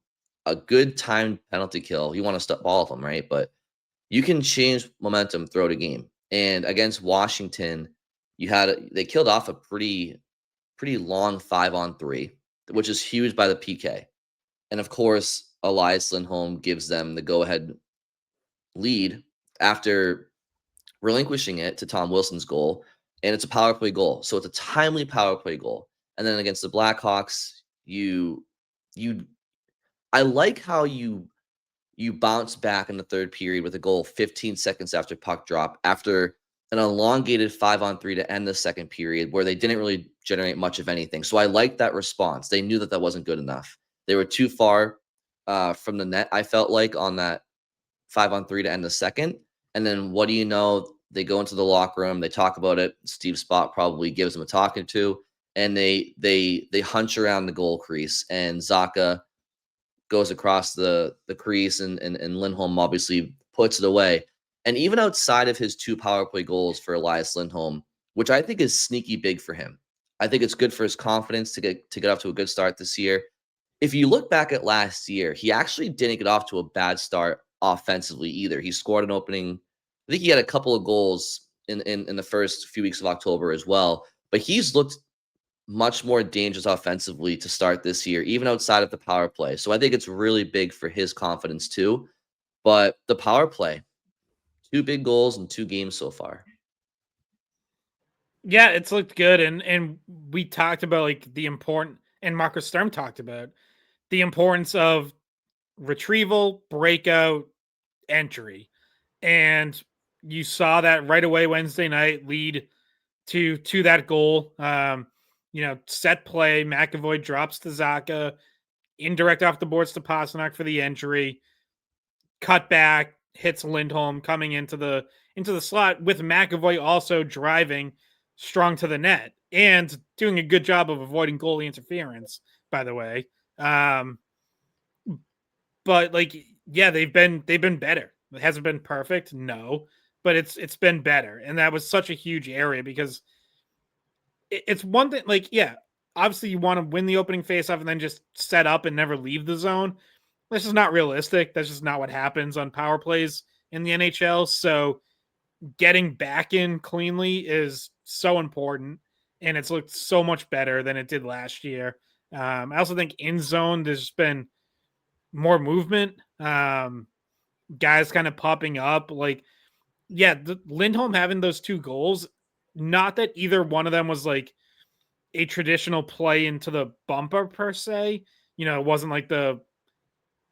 a good timed penalty kill, you want to stop all of them, right? But you can change momentum throughout a game. And against Washington, they killed off a pretty long 5-on-3, which is huge by the PK. And of course, Elias Lindholm gives them the go-ahead lead after relinquishing it to Tom Wilson's goal, and it's a power play goal. So it's a timely power play goal. And then against the Blackhawks, I like how you bounce back in the third period with a goal 15 seconds after puck drop, after an elongated 5-on-3 to end the second period where they didn't really generate much of anything. So I like that response. They knew that wasn't good enough. They were too far from the net, I felt like, on that 5-on-3 to end the second. And then what do you know? They go into the locker room. They talk about it. Steve Spott probably gives them a talking to, and they hunch around the goal crease. And Zacha goes across the crease, and Lindholm obviously puts it away. And even outside of his 2 power play goals for Elias Lindholm, which I think is sneaky big for him, I think it's good for his confidence to get off to a good start this year. If you look back at last year, he actually didn't get off to a bad start offensively either. He scored an opening. I think he had a couple of goals in the first few weeks of October as well. But he's looked much more dangerous offensively to start this year, even outside of the power play. So I think it's really big for his confidence too. But the power play, 2 big goals in 2 games so far. Yeah, it's looked good. And we talked about like the important, and Marcus Sturm talked about the importance of retrieval, breakout, entry. And you saw that right away Wednesday night lead to that goal. Set play, McAvoy drops to Zacha, indirect off the boards to Pasternak for the entry, cut back, hits Lindholm coming into the slot, with McAvoy also driving strong to the net and doing a good job of avoiding goalie interference, by the way. But like, yeah, they've been better. It hasn't been perfect, no, but it's been better. And that was such a huge area because it's one thing, like, yeah, obviously you want to win the opening faceoff and then just set up and never leave the zone. That's just not realistic. That's just not what happens on power plays in the NHL. So getting back in cleanly is so important, and it's looked so much better than it did last year. I also think in zone there's just been more movement. Guys kind of popping up. Like, yeah, Lindholm having those 2 goals, not that either one of them was like a traditional play into the bumper per se. It wasn't like the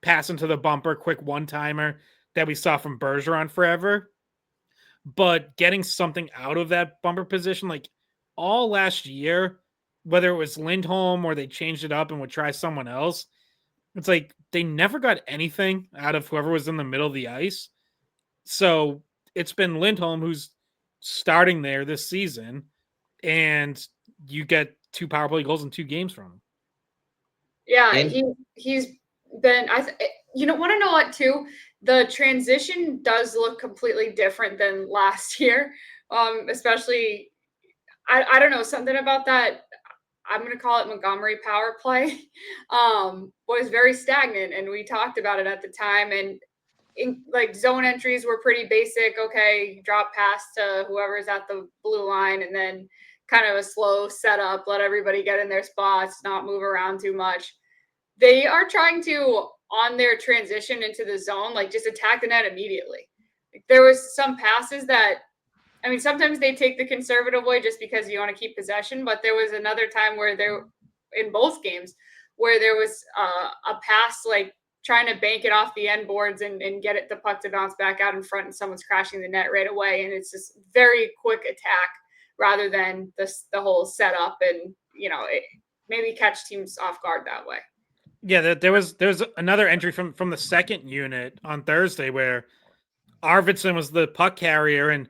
pass into the bumper, quick one-timer that we saw from Bergeron forever. But getting something out of that bumper position, like all last year, whether it was Lindholm or they changed it up and would try someone else, it's like they never got anything out of whoever was in the middle of the ice. So it's been Lindholm who's starting there this season, and you get 2 power play goals in 2 games from him. Yeah, he's been. Want to know what too? The transition does look completely different than last year. Especially, I don't know, something about that. I'm going to call it Montgomery power play. Was very stagnant, and we talked about it at the time. And like zone entries were pretty basic. Okay, drop pass to whoever's at the blue line, and then kind of a slow setup, let everybody get in their spots, not move around too much. They are trying to, on their transition into the zone, like just attack the net immediately. There was some passes that, I mean, sometimes they take the conservative way just because you want to keep possession, but there was another time where in both games, where there was a pass like trying to bank it off the end boards and get the puck to bounce back out in front, and someone's crashing the net right away. And it's just very quick attack rather than the whole setup and, maybe catch teams off guard that way. Yeah, there's another entry from the second unit on Thursday where Arvidsson was the puck carrier and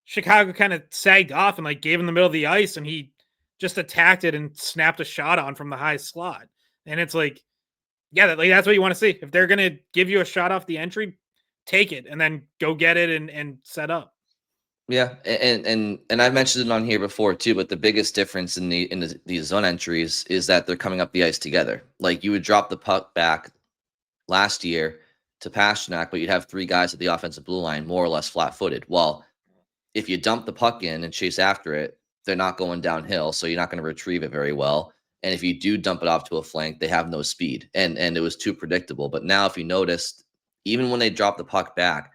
Chicago kind of sagged off and like gave him the middle of the ice, and he just attacked it and snapped a shot on from the high slot. And it's like, yeah, that's what you want to see. If they're gonna give you a shot off the entry, take it and then go get it and set up. Yeah, and I've mentioned it on here before too, but the biggest difference in these zone entries is that they're coming up the ice together. Like you would drop the puck back last year to Pastrnak, but you'd have 3 guys at the offensive blue line more or less flat-footed. Well, if you dump the puck in and chase after it, they're not going downhill, so you're not going to retrieve it very well. And if you do dump it off to a flank, they have no speed, and it was too predictable. But now, if you noticed, even when they drop the puck back,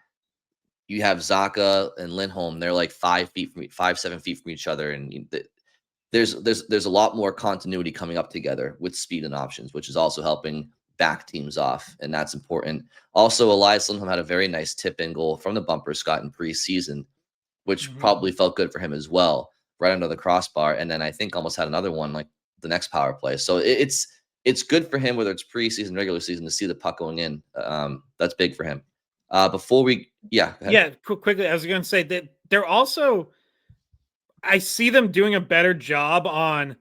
you have Zacha and Lindholm. They're like 7 feet from each other, and there's a lot more continuity coming up together with speed and options, which is also helping back teams off, and that's important. Also, Elias Lindholm had a very nice tip-in goal from the bumper Scott in preseason, which probably felt good for him as well, right under the crossbar. And then I think almost had another one like the next power play. So it's good for him, whether it's preseason, regular season, to see the puck going in. That's big for him. Before we, quickly, I was going to say that they're also, I see them doing a better job on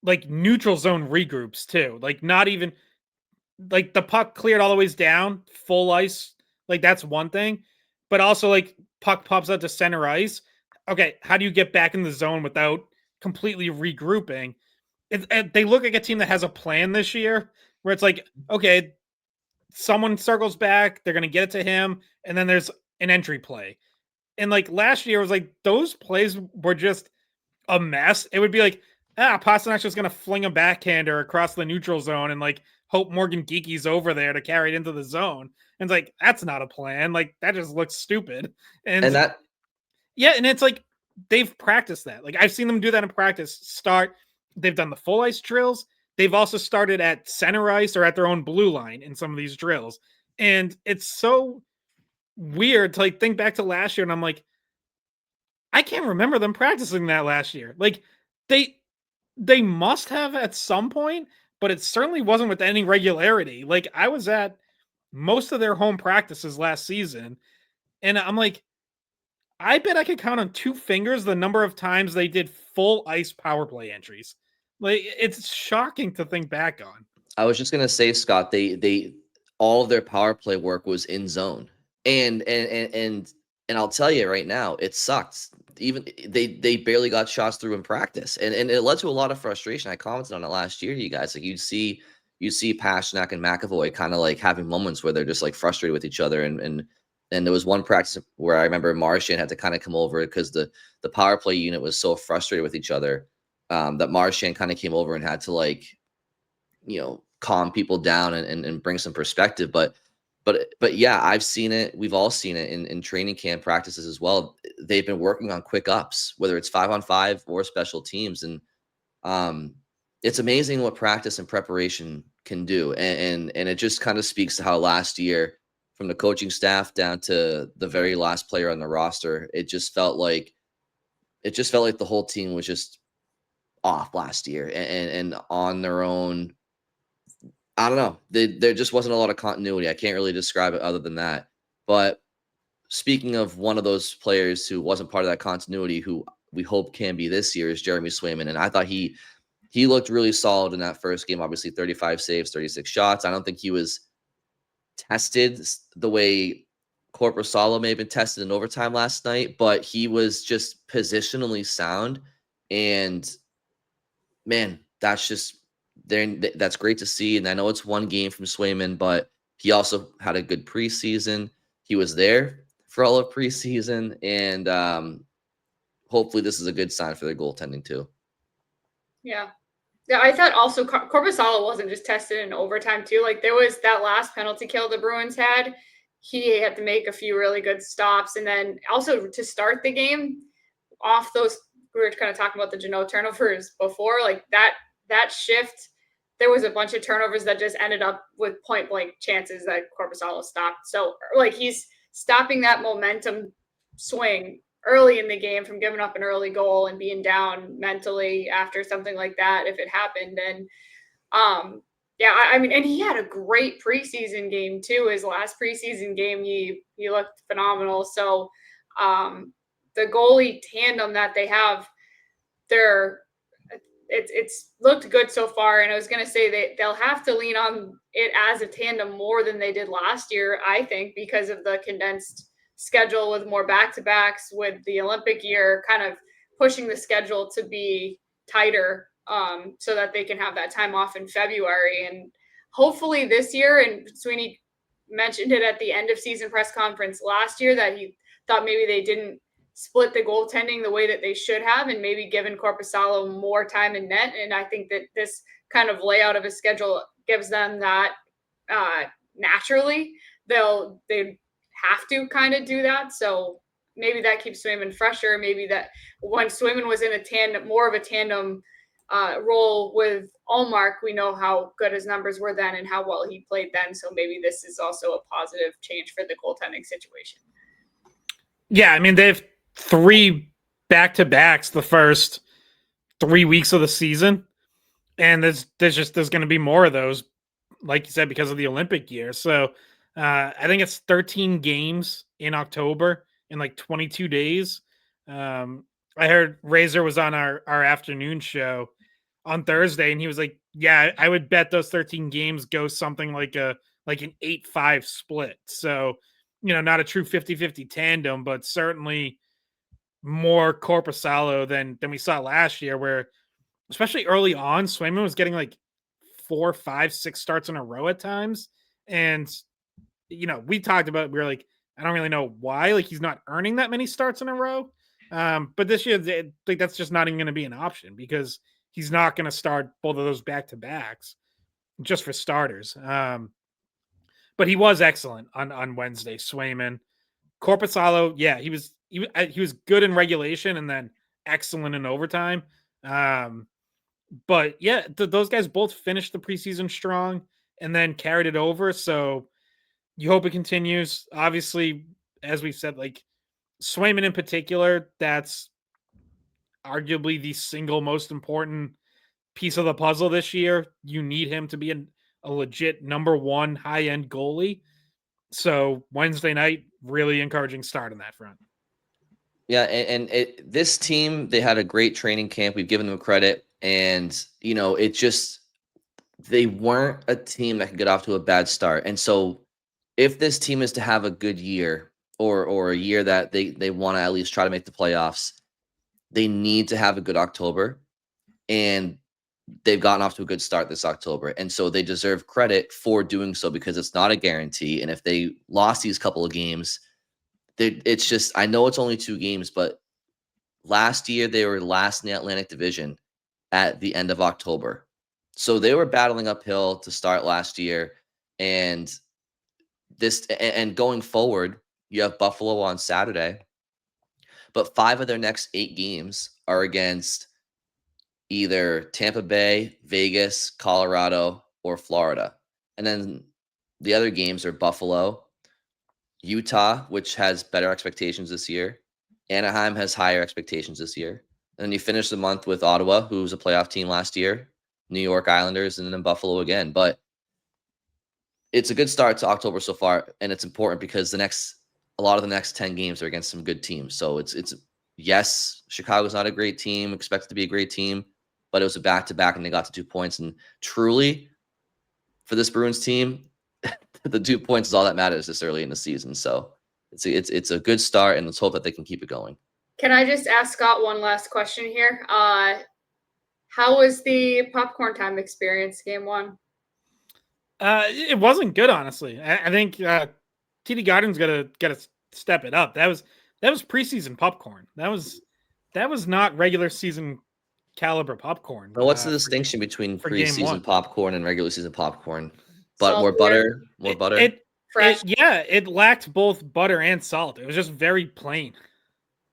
like neutral zone regroups too. Like not even like the puck cleared all the ways down, full ice. Like that's one thing, but also like puck pops out to center ice. Okay, how do you get back in the zone without completely regrouping? They look like a team that has a plan this year, where it's like, okay, someone circles back, they're going to get it to him, and then there's an entry play. And like last year, it was like those plays were just a mess. It would be like, Pasternak's just going to fling a backhander across the neutral zone and like hope Morgan Geeky's over there to carry it into the zone. And it's like, that's not a plan. Like that just looks stupid. And that, yeah. And it's like, they've practiced that. Like I've seen them do that in practice. They've done the full ice drills. They've also started at center ice or at their own blue line in some of these drills. And it's so weird to like think back to last year. And I'm like, I can't remember them practicing that last year. Like they must have at some point, but it certainly wasn't with any regularity. Like I was at most of their home practices last season, and I'm like, I bet I could count on 2 fingers the number of times they did full ice power play entries. Like it's shocking to think back on. I was just gonna say, Scott, they all of their power play work was in zone, and And I'll tell you right now, it sucked. Even they barely got shots through in practice, and it led to a lot of frustration. I commented on it last year to you guys. Like you'd see Pasternak and McAvoy kind of like having moments where they're just like frustrated with each other, and there was one practice where I remember Marchand had to kind of come over because the power play unit was so frustrated with each other that Marchand kind of came over and had to like calm people down and bring some perspective. But yeah, I've seen it. We've all seen it in training camp practices as well. They've been working on quick ups, whether it's 5-on-5 or special teams. And it's amazing what practice and preparation can do. And it just kind of speaks to how last year, from the coaching staff down to the very last player on the roster, it just felt like the whole team was just off last year and on their own. I don't know. There just wasn't a lot of continuity. I can't really describe it other than that. But speaking of one of those players who wasn't part of that continuity, who we hope can be this year, is Jeremy Swayman. And I thought he looked really solid in that first game. Obviously, 35 saves, 36 shots. I don't think he was tested the way Korpisalo may have been tested in overtime last night, but he was just positionally sound. And man, that's great to see. And I know it's one game from Swayman, but he also had a good preseason. He was there for all of preseason, and hopefully this is a good sign for their goaltending too. Yeah. I thought also Korpisalo wasn't just tested in overtime too. Like there was that last penalty kill the Bruins had. He had to make a few really good stops, and then also to start the game off those. We were kind of talking about the Jeannot turnovers before, like that shift. There was a bunch of turnovers that just ended up with point blank chances that Korpisalo stopped. So like he's stopping that momentum swing early in the game from giving up an early goal and being down mentally after something like that, if it happened. And yeah, I mean, and he had a great preseason game too. His last preseason game, he looked phenomenal. So the goalie tandem that they have, it's looked good so far. And I was going to say they'll have to lean on it as a tandem more than they did last year, I think, because of the condensed schedule with more back-to-backs, with the Olympic year kind of pushing the schedule to be tighter so that they can have that time off in February. And hopefully this year, and Sweeney mentioned it at the end of season press conference last year, that he thought maybe they didn't split the goaltending the way that they should have, and maybe given Korpisalo more time in net. And I think that this kind of layout of a schedule gives them that naturally. They have to kind of do that. So maybe that keeps Swayman fresher. Maybe that when Swayman was in a tandem, more of a tandem role with Ullmark, we know how good his numbers were then and how well he played then. So maybe this is also a positive change for the goaltending situation. Yeah, I mean, they have 3 back-to-backs the first 3 weeks of the season, and there's going to be more of those, like you said, because of the Olympic year. So I think it's 13 games in October in like 22 days. I heard Razor was on our afternoon show on Thursday, and he was like, yeah, I would bet those 13 games go something like an 8-5 split. So, not a true 50-50 tandem, but certainly more Korpisalo than we saw last year, where especially early on, Swayman was getting like 4, 5, 6 starts in a row at times. And, we talked about, we were like, I don't really know why, like he's not earning that many starts in a row. But this year, like that's just not even going to be an option because he's not going to start both of those back-to-backs just for starters. But he was excellent on Wednesday, Swayman. Korpisalo, yeah, he was good in regulation and then excellent in overtime. But yeah, those guys both finished the preseason strong and then carried it over. So you hope it continues. Obviously, as we've said, like Swayman in particular, that's arguably the single most important piece of the puzzle this year. You need him to be a legit number 1 high-end goalie. So Wednesday night, really encouraging start on that front. Yeah, and this team, they had a great training camp. We've given them credit, and it just, they weren't a team that could get off to a bad start. And so if this team is to have a good year, or a year that they want to at least try to make the playoffs, they need to have a good October, and they've gotten off to a good start this October. And so they deserve credit for doing so because it's not a guarantee. And if they lost these couple of games, it's just, I know it's only 2 games, but last year they were last in the Atlantic Division at the end of October. So they were battling uphill to start last year. And going forward, you have Buffalo on Saturday, but 5 of their next 8 games are against either Tampa Bay, Vegas, Colorado, or Florida. And then the other games are Buffalo, Utah, which has better expectations this year. Anaheim has higher expectations this year. And then you finish the month with Ottawa, who was a playoff team last year, New York Islanders, and then Buffalo again. But it's a good start to October so far, and it's important because a lot of the next 10 games are against some good teams. So it's yes, Chicago's not a great team, expected to be a great team, but it was a back-to-back, and they got to 2 points. And truly, for this Bruins team, the 2 points is all that matters this early in the season. So it's a good start, and let's hope that they can keep it going. Can I just ask Scott one last question here? How was the popcorn time experience, game 1? It wasn't good, honestly. I think TD Garden's gotta step it up. That was preseason popcorn. That was not regular season caliber popcorn. Well, what's the distinction between preseason popcorn and regular season popcorn? But more butter. It lacked both butter and salt. It was just very plain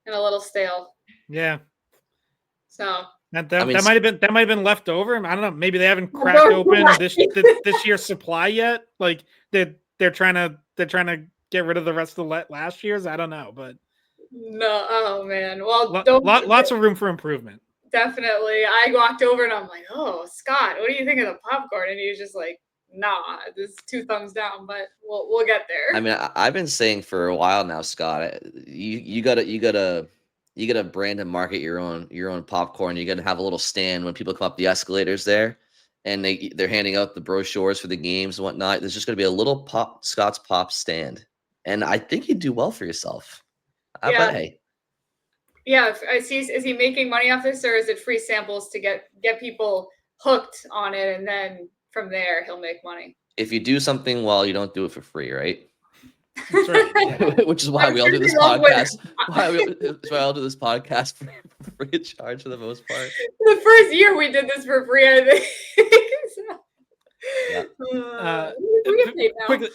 and a little stale. Yeah. So that might have been left over. I don't know. Maybe they haven't cracked open this year's supply yet. Like they're trying to get rid of the rest of the last year's. I don't know, but no. Oh man. Well, lots of room for improvement. Definitely. I walked over and I'm like, "Oh, Scott, what do you think of the popcorn?" And he was just like, "Nah, this is 2 thumbs down, but we'll get there." I mean, I've been saying for a while now, Scott, you gotta brand and market your own popcorn. You gotta have a little stand when people come up the escalators there, and they're handing out the brochures for the games and whatnot. There's just gonna be a little Scott's Pop stand, and I think you'd do well for yourself. But hey. Yeah, is he making money off this, or is it free samples to get people hooked on it, and then from there he'll make money? If you do something well, you don't do it for free, right? That's right. Yeah. Which is why we all do this podcast. That's why I'll do this podcast for free of charge for the most part. The first year we did this for free, I think. Quickly,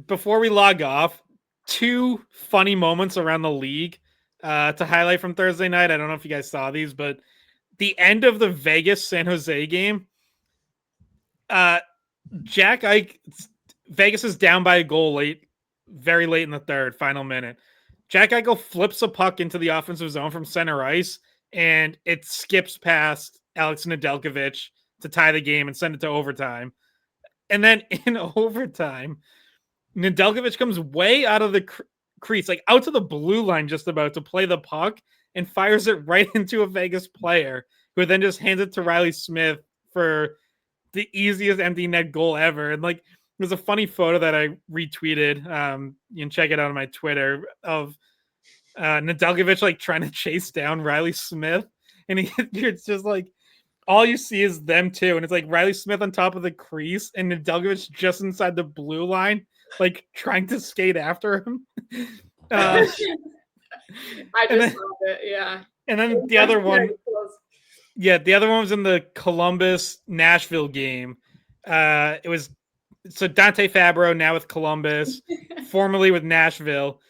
before we log off, 2 funny moments around the league to highlight from Thursday night. I don't know if you guys saw these, but the end of the Vegas San Jose game, Jack Ike, Vegas is down by a goal very late in the third, final minute. Jack Eichel flips a puck into the offensive zone from center ice, and it skips past Alex Nedeljkovic to tie the game and send it to overtime. And then in overtime, Nedeljkovic comes way out of the crease, like out to the blue line just about to play the puck, and fires it right into a Vegas player, who then just hands it to Riley Smith for the easiest empty net goal ever. And like, there's a funny photo that I retweeted. You can check it out on my Twitter of Nedeljkovic like trying to chase down Riley Smith, and it's just like all you see is them two, and it's like Riley Smith on top of the crease and Nedeljkovic just inside the blue line, like trying to skate after him. I just love it, yeah. And then the other one, the other one was in the Columbus-Nashville game. It was Dante Fabro, now with Columbus, formerly with Nashville.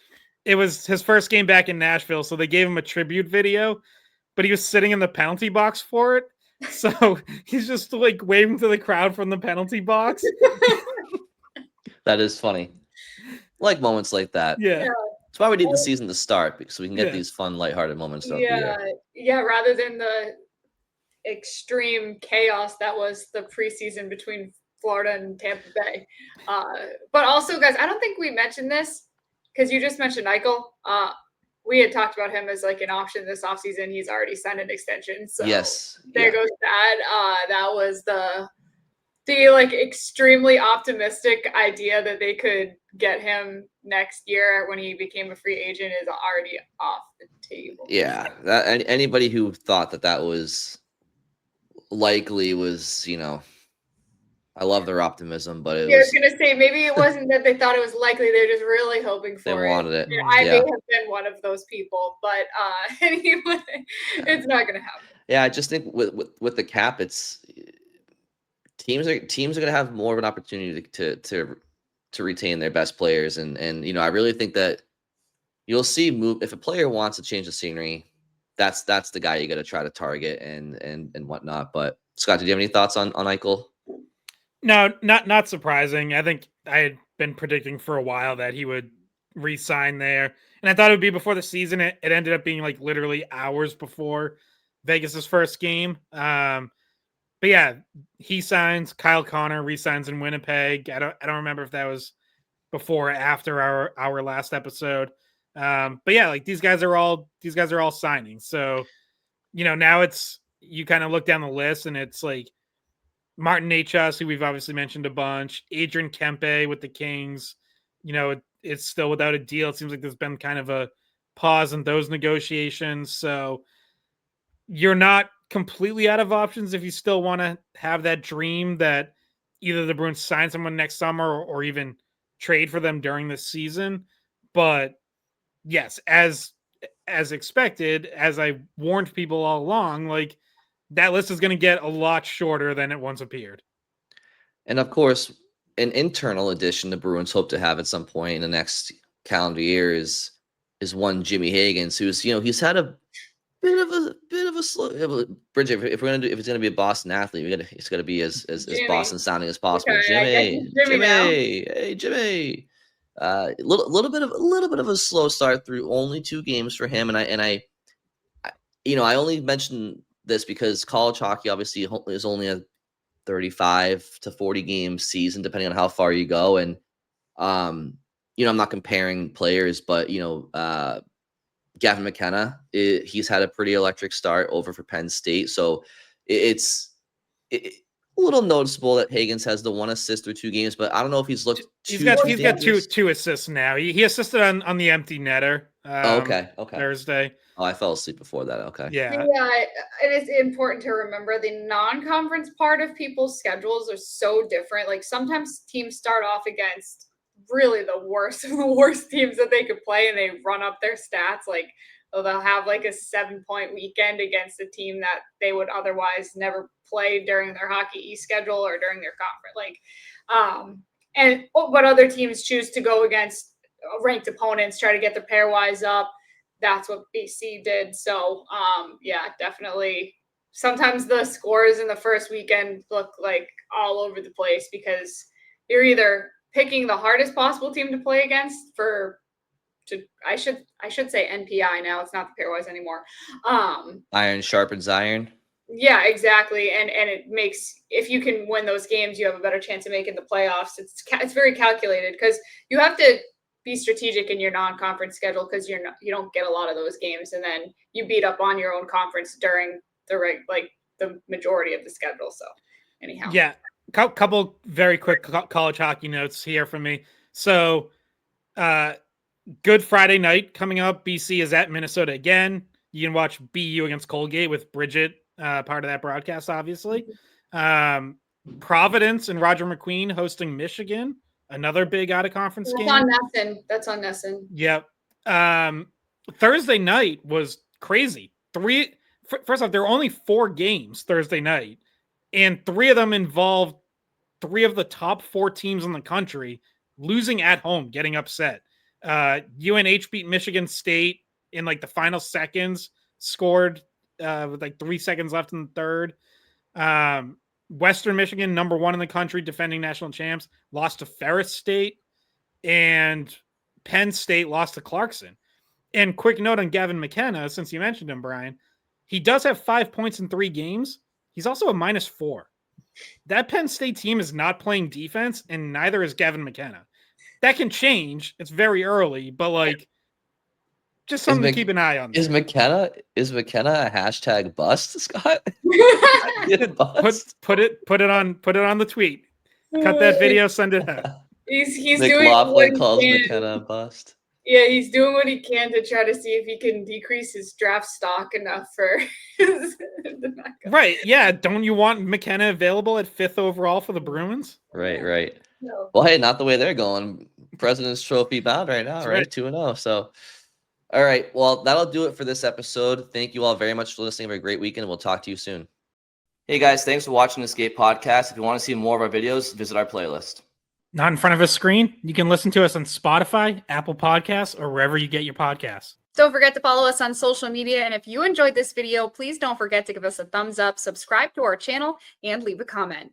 It was his first game back in Nashville, so they gave him a tribute video, but he was sitting in the penalty box for it. So he's just like waving to the crowd from the penalty box. That is funny. Like moments like that. Yeah. That's why we need the season to start, because we can get these fun, lighthearted moments throughout the year. Yeah, rather than the extreme chaos that was the preseason between Florida and Tampa Bay. But also, guys, I don't think we mentioned this because you just mentioned Eichel. We had talked about him as like an option this offseason. He's already signed an extension. So there goes that. That was the like extremely optimistic idea that they could get him next year when he became a free agent is already off the table. Yeah, anybody who thought that was likely was, I love their optimism, but I was gonna say maybe it wasn't that they thought it was likely; they're just really hoping for they wanted it. I may have been one of those people, but anyway, it's not gonna happen. Yeah, I just think with the cap, it's teams are gonna have more of an opportunity to retain their best players, and I really think that you'll see if a player wants to change the scenery, that's the guy you got to try to target and whatnot. But Scott, did you have any thoughts on Eichel? No, not surprising. I think I had been predicting for a while that he would re-sign there, and I thought it would be before the season. It ended up being like literally hours before Vegas's first game. But yeah, he signs. Kyle Connor re-signs in Winnipeg. I don't remember if that was before or after our last episode. But yeah, like these guys are all signing. So now it's you kind of look down the list and it's like Martin Necas, who we've obviously mentioned a bunch, Adrian Kempe with the Kings. It's still without a deal. It seems like there's been kind of a pause in those negotiations. So you're not completely out of options if you still want to have that dream that either the Bruins sign someone next summer or even trade for them during this season. But yes, as expected, as I warned people all along, like that list is going to get a lot shorter than it once appeared. And of course, an internal addition the Bruins hope to have at some point in the next calendar year is one Jimmy Higgins, who's he's had a bit of a slow Bridget. If it's gonna be a Boston athlete, it's got to be as Boston sounding as possible. Okay, Jimmy, hey Jimmy. A little bit of a slow start through only 2 games for him, and I only mentioned this because college hockey obviously is only a 35 to 40 game season, depending on how far you go, and I'm not comparing players, but Gavin McKenna, he's had a pretty electric start over for Penn State, so it's a little noticeable that Higgins has the 1 assist through 2 games, but I don't know if he's looked. He's got two assists now. He assisted on the empty netter. Okay. Thursday. Oh, I fell asleep before that. Okay. Yeah. It is important to remember the non-conference part of people's schedules are so different. Like sometimes teams start off against really the worst of the worst teams that they could play, and they run up their stats. Like they'll have like a 7-point weekend against a team that they would otherwise never play during their Hockey East schedule or during their conference. But other teams choose to go against ranked opponents, try to get their pairwise up. That's what BC did. So, definitely. Sometimes the scores in the first weekend look like all over the place because you're either picking the hardest possible team to play against I should say NPI now. It's not the pairwise anymore. Iron sharpens iron. Yeah, exactly. And it makes, if you can win those games, you have a better chance of making the playoffs. It's very calculated because you have to be strategic in your non-conference schedule because you don't get a lot of those games, and then you beat up on your own conference during the majority of the schedule. So anyhow, yeah, couple very quick college hockey notes here from me. So, Good Friday night coming up. BC is at Minnesota again. You can watch BU against Colgate with Bridget, part of that broadcast, obviously. Providence and Roger McQueen hosting Michigan. Another big out-of-conference game. That's on Nesson. Yep. Thursday night was crazy. First off, there were only 4 games Thursday night, and 3 of them involved 3 of the top 4 teams in the country losing at home, getting upset. UNH beat Michigan State in like the final seconds, scored with like 3 seconds left in the third. Western Michigan, number 1 in the country, defending national champs, lost to Ferris State, and Penn State lost to Clarkson. And quick note on Gavin McKenna, since you mentioned him, Brian, he does have 5 points in 3 games. He's also a -4. That Penn State team is not playing defense, and neither is Gavin McKenna. That can change. It's very early, but like, just something to keep an eye on. Is McKenna a hashtag bust, Scott? Put it on the tweet. Cut that video, send it out. He's doing McLaughlin what calls he can. McKenna a bust. Yeah, he's doing what he can to try to see if he can decrease his draft stock enough for the backup. Right. Yeah. Don't you want McKenna available at 5th overall for the Bruins? Right. No. Well, hey, not the way they're going. President's Trophy bound right now, That's right? right. 2-0. So, all right. Well, that'll do it for this episode. Thank you all very much for listening. Have a great weekend. We'll talk to you soon. Hey, guys. Thanks for watching the Skate Podcast. If you want to see more of our videos, visit our playlist. Not in front of a screen. You can listen to us on Spotify, Apple Podcasts, or wherever you get your podcasts. Don't forget to follow us on social media. And if you enjoyed this video, please don't forget to give us a thumbs up, subscribe to our channel, and leave a comment.